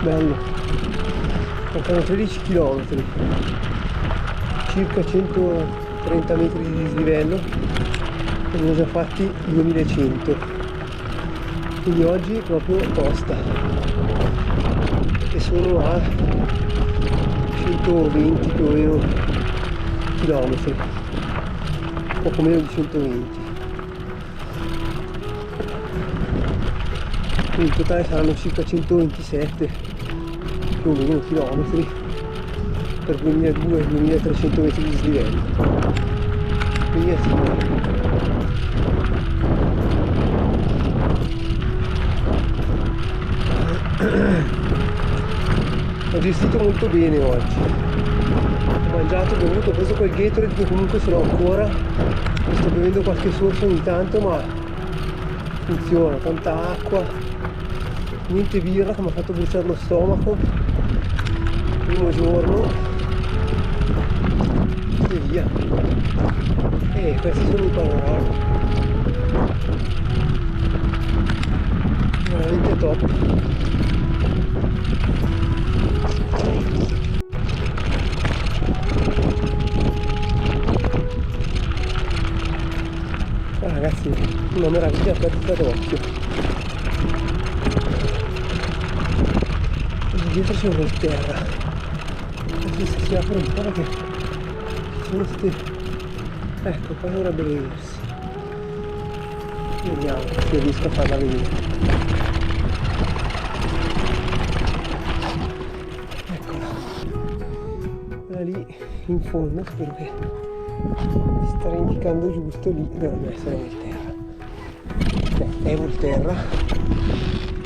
Speaker 1: Bello, mancano 13 km, circa 130 metri di dislivello e ne ho già fatti 2100, quindi oggi proprio tosta e sono a 120 più o meno chilometri, poco meno di 120. Quindi in totale saranno circa 127 più o meno chilometri per 2200-2300 metri di dislivello. Quindi è ho gestito molto bene oggi, ho mangiato, ho bevuto, ho preso quel Gatorade che comunque ce l'ho ancora, mi sto bevendo qualche sorso ogni tanto, ma funziona, tanta acqua, niente birra che mi ha fatto bruciare lo stomaco, primo giorno e via. E questi sono i panorami. veramente top. Ragazzi, una meraviglia perdita d'occhio. Lì dietro c'è un terra. Adesso si apre un po' perché sono sti... ecco, qua dovrebbe vedersi. Vediamo se riesco a farla venire. Eccola. Quella lì in fondo, spero che mi starà indicando giusto, lì dovrebbe essere Volterra. È Volterra,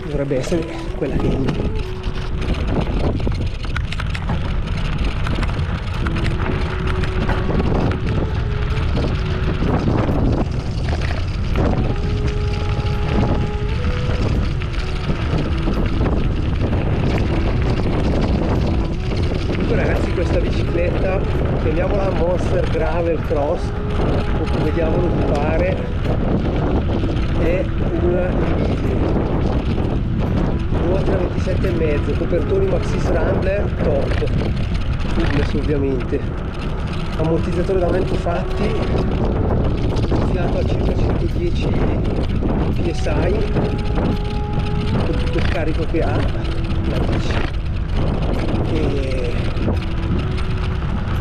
Speaker 1: dovrebbe essere quella che è lì. Ragazzi, questa bicicletta, chiamiamola Monster Gravel Cross o come diavolo vi pare, è una ruote da 27,5, copertori Maxxis Rambler top, tubeless ovviamente, ammortizzatori da vento fatti, fiato a circa 110 psi con tutto il carico che ha la bici. E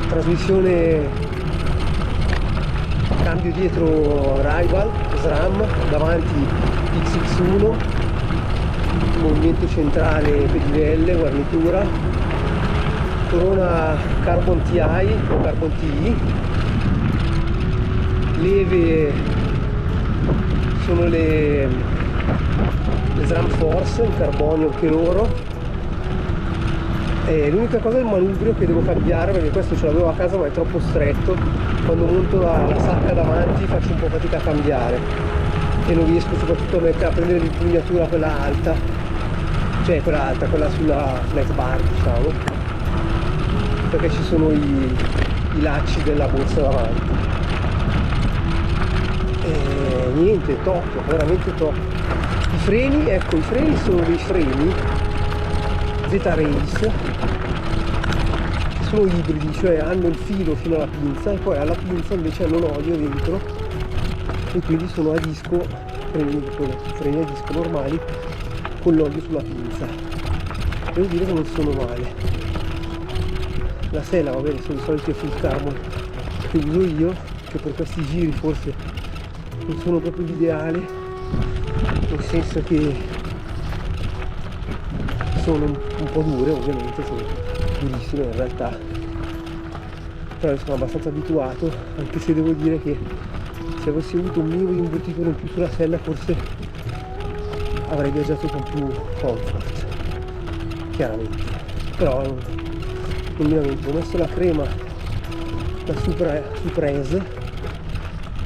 Speaker 1: trasmissione cambio dietro Rival SRAM, davanti XX1, movimento centrale pedivelle, guarnitura, corona Carbon TI o Carbon TI, leve sono le SRAM Force in carbonio anche loro. L'unica cosa è il manubrio che devo cambiare, perché questo ce l'avevo a casa ma è troppo stretto. Quando monto la sacca davanti faccio un po' fatica a cambiare e non riesco soprattutto a prendere l'impugnatura quella alta, cioè quella alta, quella sulla flat bar, diciamo, perché ci sono i lacci della borsa davanti. E niente, top, veramente top. I freni, ecco, i freni sono dei freni Z-Race, sono ibridi, cioè hanno il filo fino alla pinza e poi alla pinza invece hanno l'olio dentro e quindi sono a disco, freni a disco normali con l'olio sulla pinza. Devo dire che non sono male. La sella, va bene, sono i soliti full carbon che uso io, che per questi giri forse non sono proprio l'ideale, nel senso che sono un po' dure, ovviamente sono durissime in realtà, però sono abbastanza abituato, anche se devo dire che se avessi avuto un minimo di imbottitura in più sulla sella forse avrei viaggiato con più comfort, chiaramente, però non mi lamento. Ho messo la crema, la Suprese,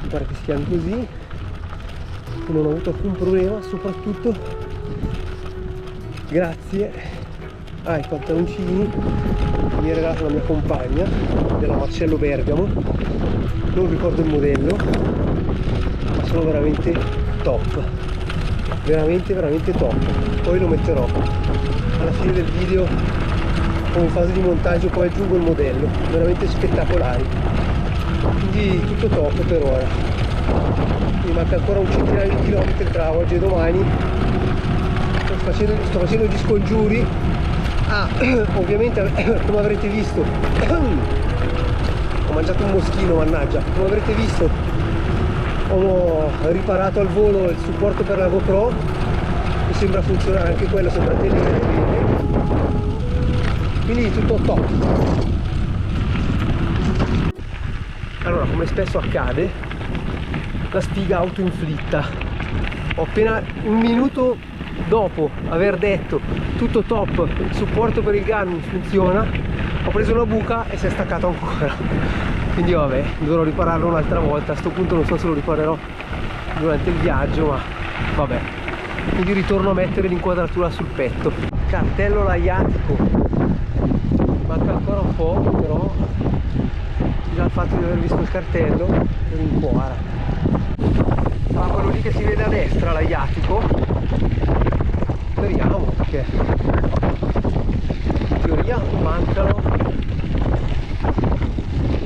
Speaker 1: mi pare che si chiami così, e non ho avuto alcun problema, soprattutto grazie ai pantaloncini che mi ha regalato la mia compagna della Marcello Bergamo, non ricordo il modello, ma sono veramente top, veramente top. Poi lo metterò alla fine del video come fase di montaggio, poi aggiungo il modello, veramente spettacolari. Quindi tutto top per ora, mi manca ancora un centinaio di chilometri tra oggi e domani. Sto facendo gli scongiuri. Ovviamente come avrete visto ho mangiato un moschino, mannaggia, come avrete visto ho riparato al volo il supporto per la GoPro, mi sembra funzionare anche quello, sembra tenere bene, quindi tutto top. Allora, come spesso accade, la sfiga autoinflitta. Ho appena un minuto dopo aver detto tutto top, il supporto per il Garmin funziona, ho preso una buca e si è staccato ancora, quindi vabbè, dovrò ripararlo un'altra volta. A sto punto non so se lo riparerò durante il viaggio, ma vabbè, quindi ritorno a mettere l'inquadratura sul petto. Cartello laiatico, manca ancora un po', però già il fatto di aver visto il cartello rincuora. sarà quello lì che si vede a destra, l'Aiatico. Speriamo, perché in teoria mancano,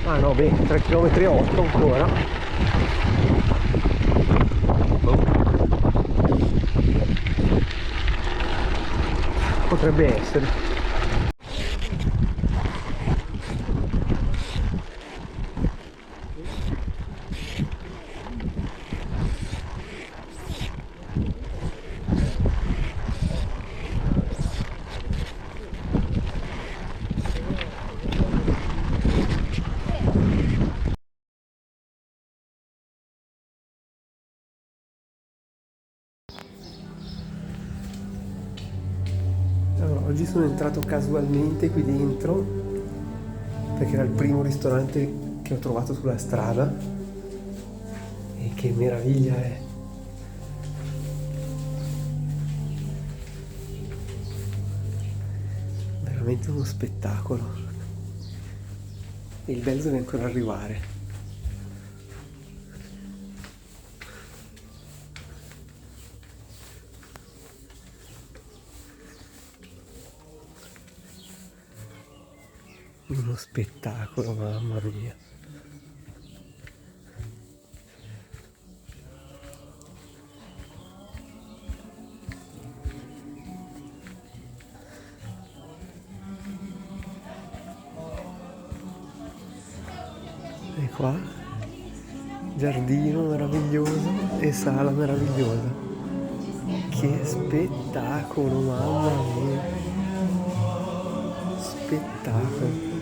Speaker 1: ah no, beh, 3 km e 8 ancora. Potrebbe essere. Allora, oggi sono entrato casualmente qui dentro perché era il primo ristorante che ho trovato sulla strada e che meraviglia è! Veramente uno spettacolo e il bello deve ancora arrivare. Uno spettacolo, mamma mia. E qua, giardino meraviglioso e sala meravigliosa. Che spettacolo, mamma mia. Spettacolo.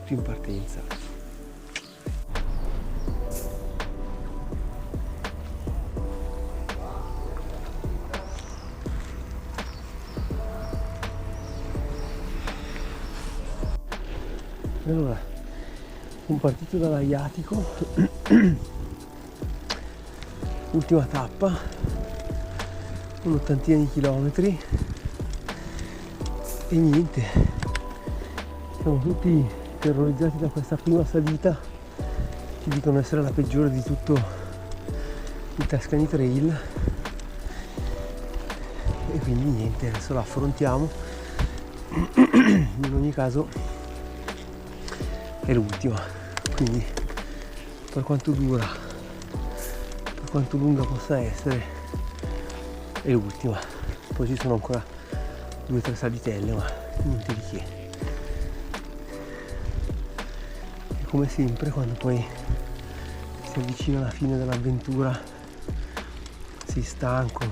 Speaker 1: In partenza. Allora, sono partito dall'Aiatico, ultima tappa, un'ottantina di chilometri e niente, siamo tutti terrorizzati da questa prima salita che dicono essere la peggiore di tutto il Tuscany Trail e quindi niente, adesso la affrontiamo. In ogni caso è l'ultima, quindi per quanto dura, per quanto lunga possa essere, è l'ultima. Poi ci sono ancora 2 o 3 salitelle, ma niente di che. Come sempre, quando poi si avvicina alla fine dell'avventura, sei stanco,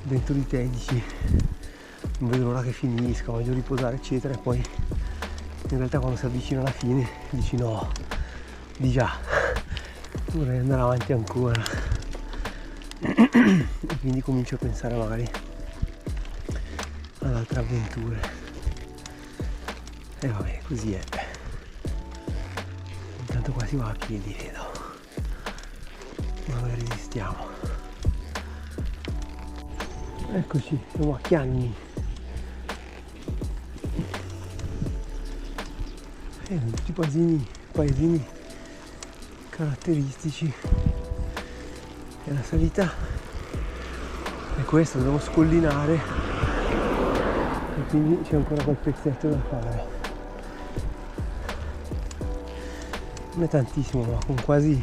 Speaker 1: dentro di te dici non vedo l'ora che finisca, voglio riposare eccetera, e poi in realtà quando si avvicina alla fine dici no, di già, vorrei andare avanti ancora e quindi comincio a pensare magari ad altre avventure e vabbè, così è. Intanto qua si va a piedi, vedo, ma noi resistiamo. Eccoci, siamo a Chianni. Tutti paesini caratteristici. E la salita è questa, dobbiamo scollinare e quindi c'è ancora quel pezzetto da fare. Non è tantissimo, ma con quasi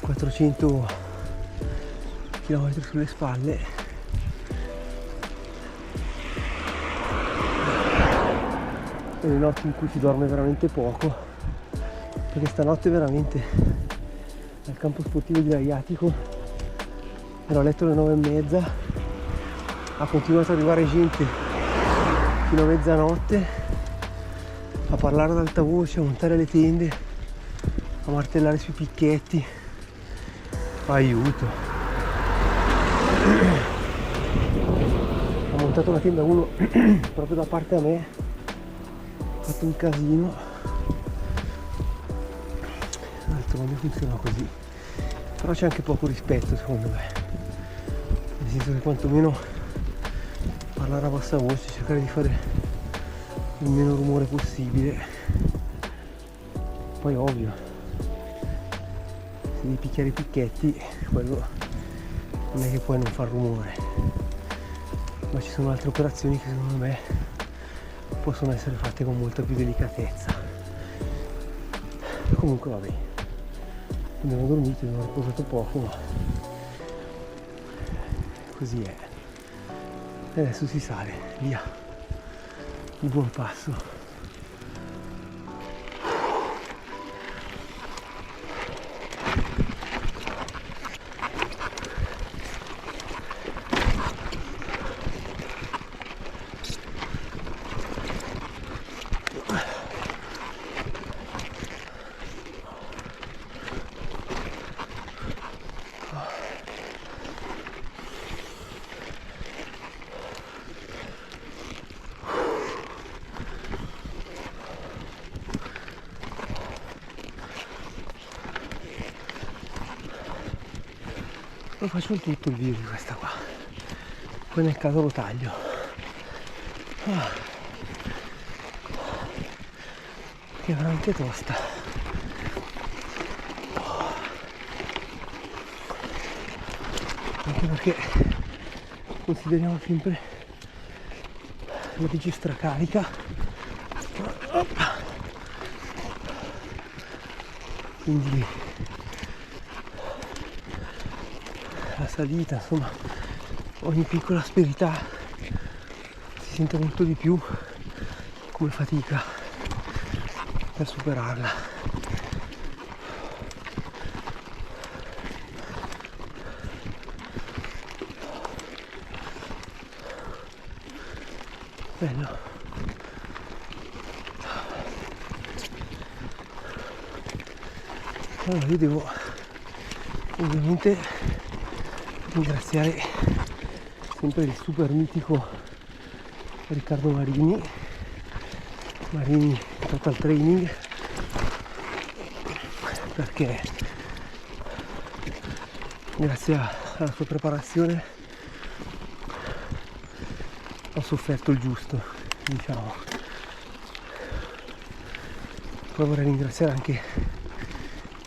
Speaker 1: 400 km sulle spalle e le notti in cui si dorme veramente poco, perché stanotte veramente al campo sportivo di Laiatico ero a letto alle 9:30 ha continuato ad arrivare gente fino a mezzanotte a parlare ad alta voce, a montare le tende, a martellare sui picchetti. Aiuto. Ha montato una tenda uno proprio da parte a me, ha fatto un casino. D'altronde funziona così, però c'è anche poco rispetto secondo me, nel senso che quantomeno parlare a bassa voce, cercare di fare il meno rumore possibile. Poi ovvio, se devi picchiare i picchetti, quello non è che puoi non far rumore, ma ci sono altre operazioni che secondo me possono essere fatte con molta più delicatezza. Comunque va bene, abbiamo dormito, abbiamo riposato poco, ma così è. E adesso si sale, via, di buon passo. Lo faccio il tutto il video di questa qua, poi nel caso lo taglio. Che è veramente tosta. Anche perché consideriamo sempre la bici stracarica, quindi la salita, insomma, ogni piccola asperità si sente molto di più come fatica per superarla. Bello. Allora io devo ovviamente ringraziare sempre il super mitico Riccardo Marini Total Training, perché grazie alla sua preparazione ho sofferto il giusto, diciamo. Poi vorrei ringraziare anche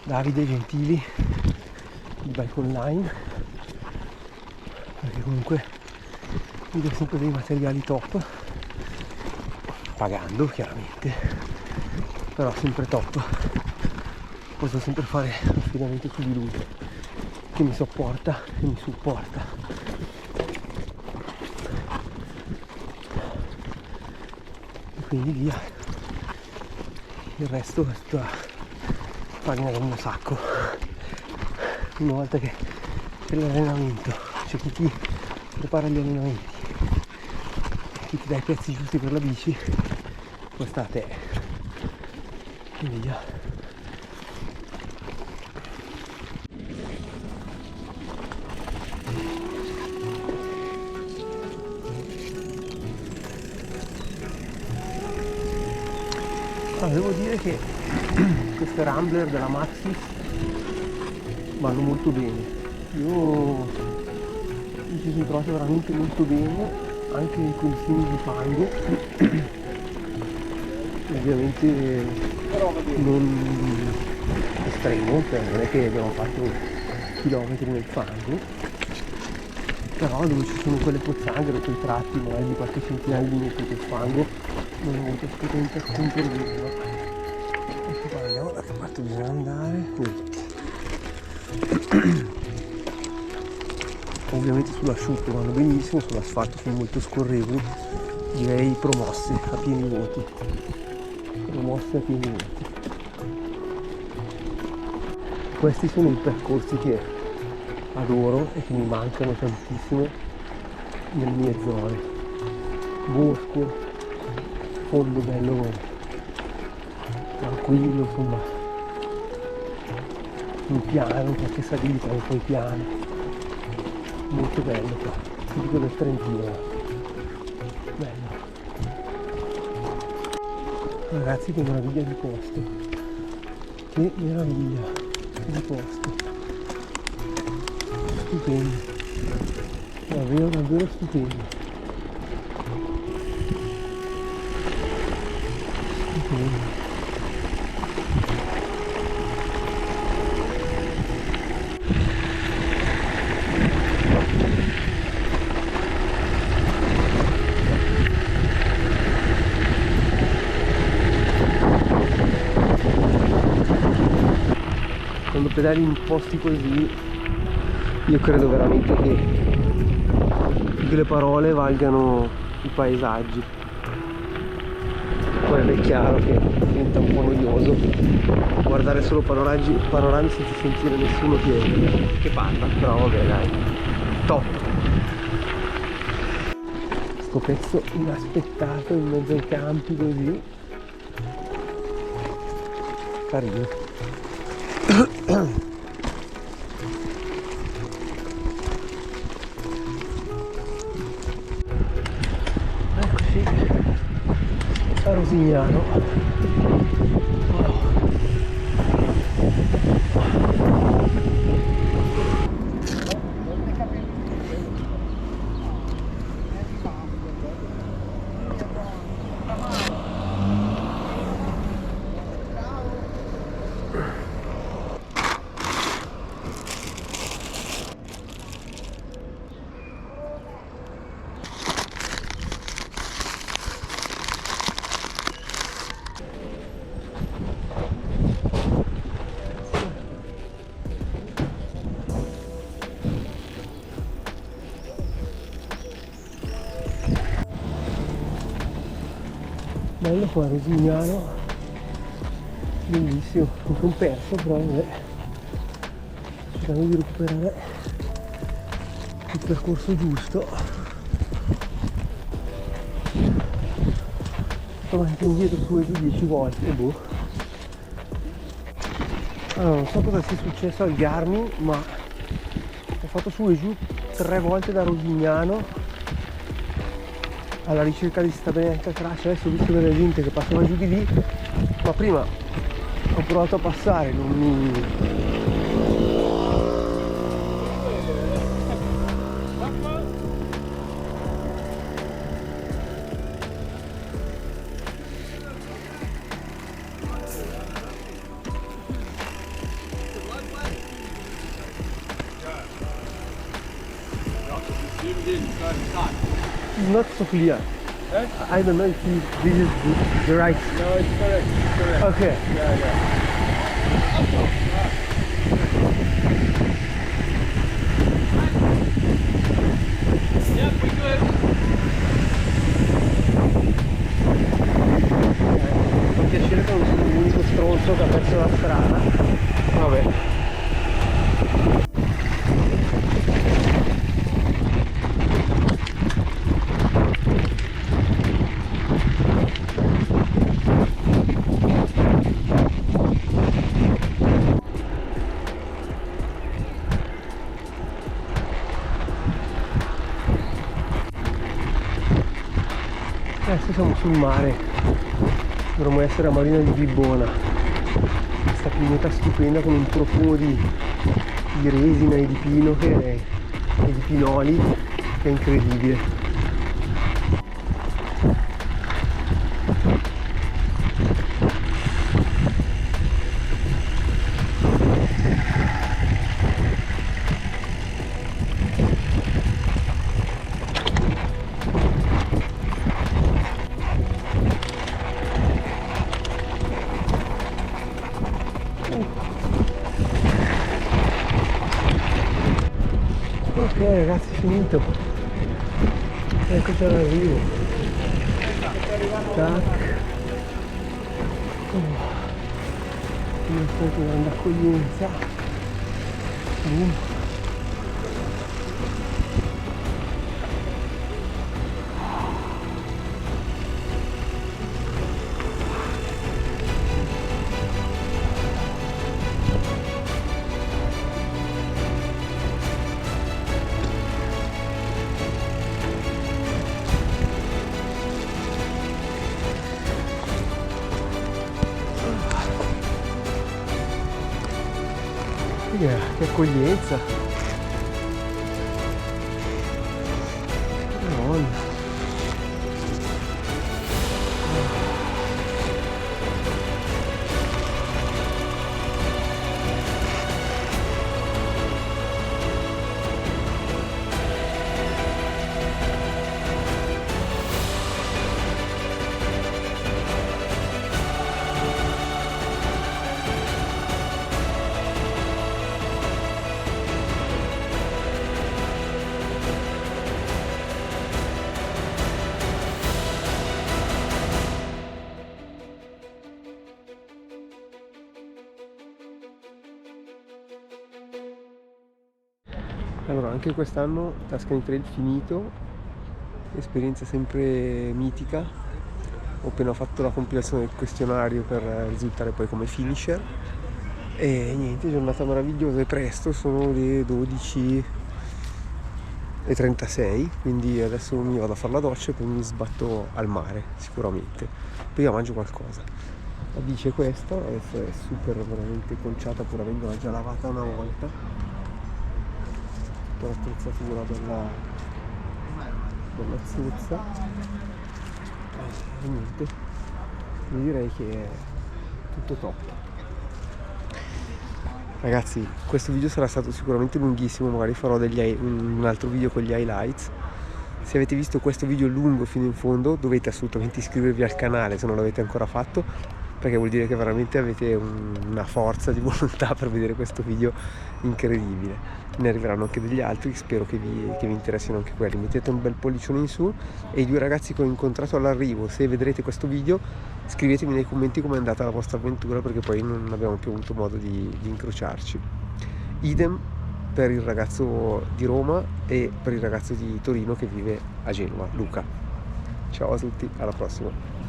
Speaker 1: Davide Gentili di Bike Online, perché comunque mi dà sempre dei materiali top, pagando chiaramente, però sempre top. Posso sempre fare affidamento su di lui, che mi sopporta e mi supporta. E quindi via, il resto è tutta farina del mio sacco. Una volta che per l'allenamento c'è chi ti prepara gli allenamenti, chi ti dà i pezzi giusti per la bici, poi sta a te. Quindi via. Allora, devo dire che queste Rambler della Maxxis vanno molto bene. Io mi ci sono trovato veramente molto bene, anche i consumi di fango. Ovviamente non estremo, cioè non è che abbiamo fatto chilometri nel fango, però dove ci sono quelle pozzanghere, quei tratti magari di qualche centinaia di metri di fango, non ho avuto assolutamente alcun problema. Adesso qua vediamo da che parte bisogna andare. Ovviamente sull'asciutto vanno benissimo, sull'asfalto sono molto scorrevoli, direi promosse a pieni voti. Promosse a pieni voti. Questi sono i percorsi che adoro e che mi mancano tantissimo nelle mie zone. Bosco, fondo bello tranquillo, insomma, un piano, qualche salita, un po' piano, molto bello qua, tipico del Trentino, bello. Ragazzi, che meraviglia di posto, che meraviglia di posto, stupendo, davvero davvero stupendo, stupendo. Quando pedali in posti così, io credo veramente che le parole valgano i paesaggi. Poi è chiaro che diventa un po' noioso guardare solo panorami senza sentire nessuno che parla, però vabbè dai, top! Sto pezzo inaspettato in mezzo ai campi così, carino. Eccoci a Rosignano. Wow. Bello qua Rosignano, bellissimo, mi sono perso però vabbè, cercando di recuperare il percorso giusto, avanti e indietro su e giù 10 volte, boh. Allora non so cosa sia successo al Garmin, ma ho fatto su e giù 3 volte da Rosignano alla ricerca di sta benedetta traccia. Adesso ho visto della gente che passava giù di lì, ma prima ho provato a passare, non mi... It's not so clear.
Speaker 2: Eh?
Speaker 1: I don't know if this is the right.
Speaker 2: No, it's correct. It's correct.
Speaker 1: Okay.
Speaker 2: Yeah, yeah. Yeah, we good.
Speaker 1: Fa piacere che non sono l'unico stronzo che ha perso la strada. Vabbè. Adesso siamo sul mare, dovremmo essere a Marina di Bibbona, questa pineta stupenda con un profumo di resina e di pino e di pinoli che è incredibile. Ok ragazzi, finito, eccoci all'arrivo, tac, una foto grande accoglienza, boom. Che accoglienza. Madonna. Allora, anche quest'anno Tuscany Trail finito, esperienza sempre mitica. Ho appena fatto la compilazione del questionario per risultare poi come finisher e niente, giornata meravigliosa e presto, sono le 12:36, quindi adesso mi vado a fare la doccia e poi mi sbatto al mare sicuramente, poi io mangio qualcosa. La bici è questa, adesso è super veramente conciata pur avendola già lavata una volta. L'attrezzatura della zuzza e niente, io direi che è tutto top. Ragazzi, questo video sarà stato sicuramente lunghissimo, magari farò un altro video con gli highlights. Se avete visto questo video lungo fino in fondo dovete assolutamente iscrivervi al canale se non l'avete ancora fatto, perché vuol dire che veramente avete una forza di volontà per vedere questo video incredibile. Ne arriveranno anche degli altri, spero che vi interessino anche quelli. Mettete un bel pollicione in su e i 2 ragazzi che ho incontrato all'arrivo, se vedrete questo video scrivetemi nei commenti com'è andata la vostra avventura, perché poi non abbiamo più avuto modo di incrociarci. Idem per il ragazzo di Roma e per il ragazzo di Torino che vive a Genova, Luca. Ciao a tutti, alla prossima.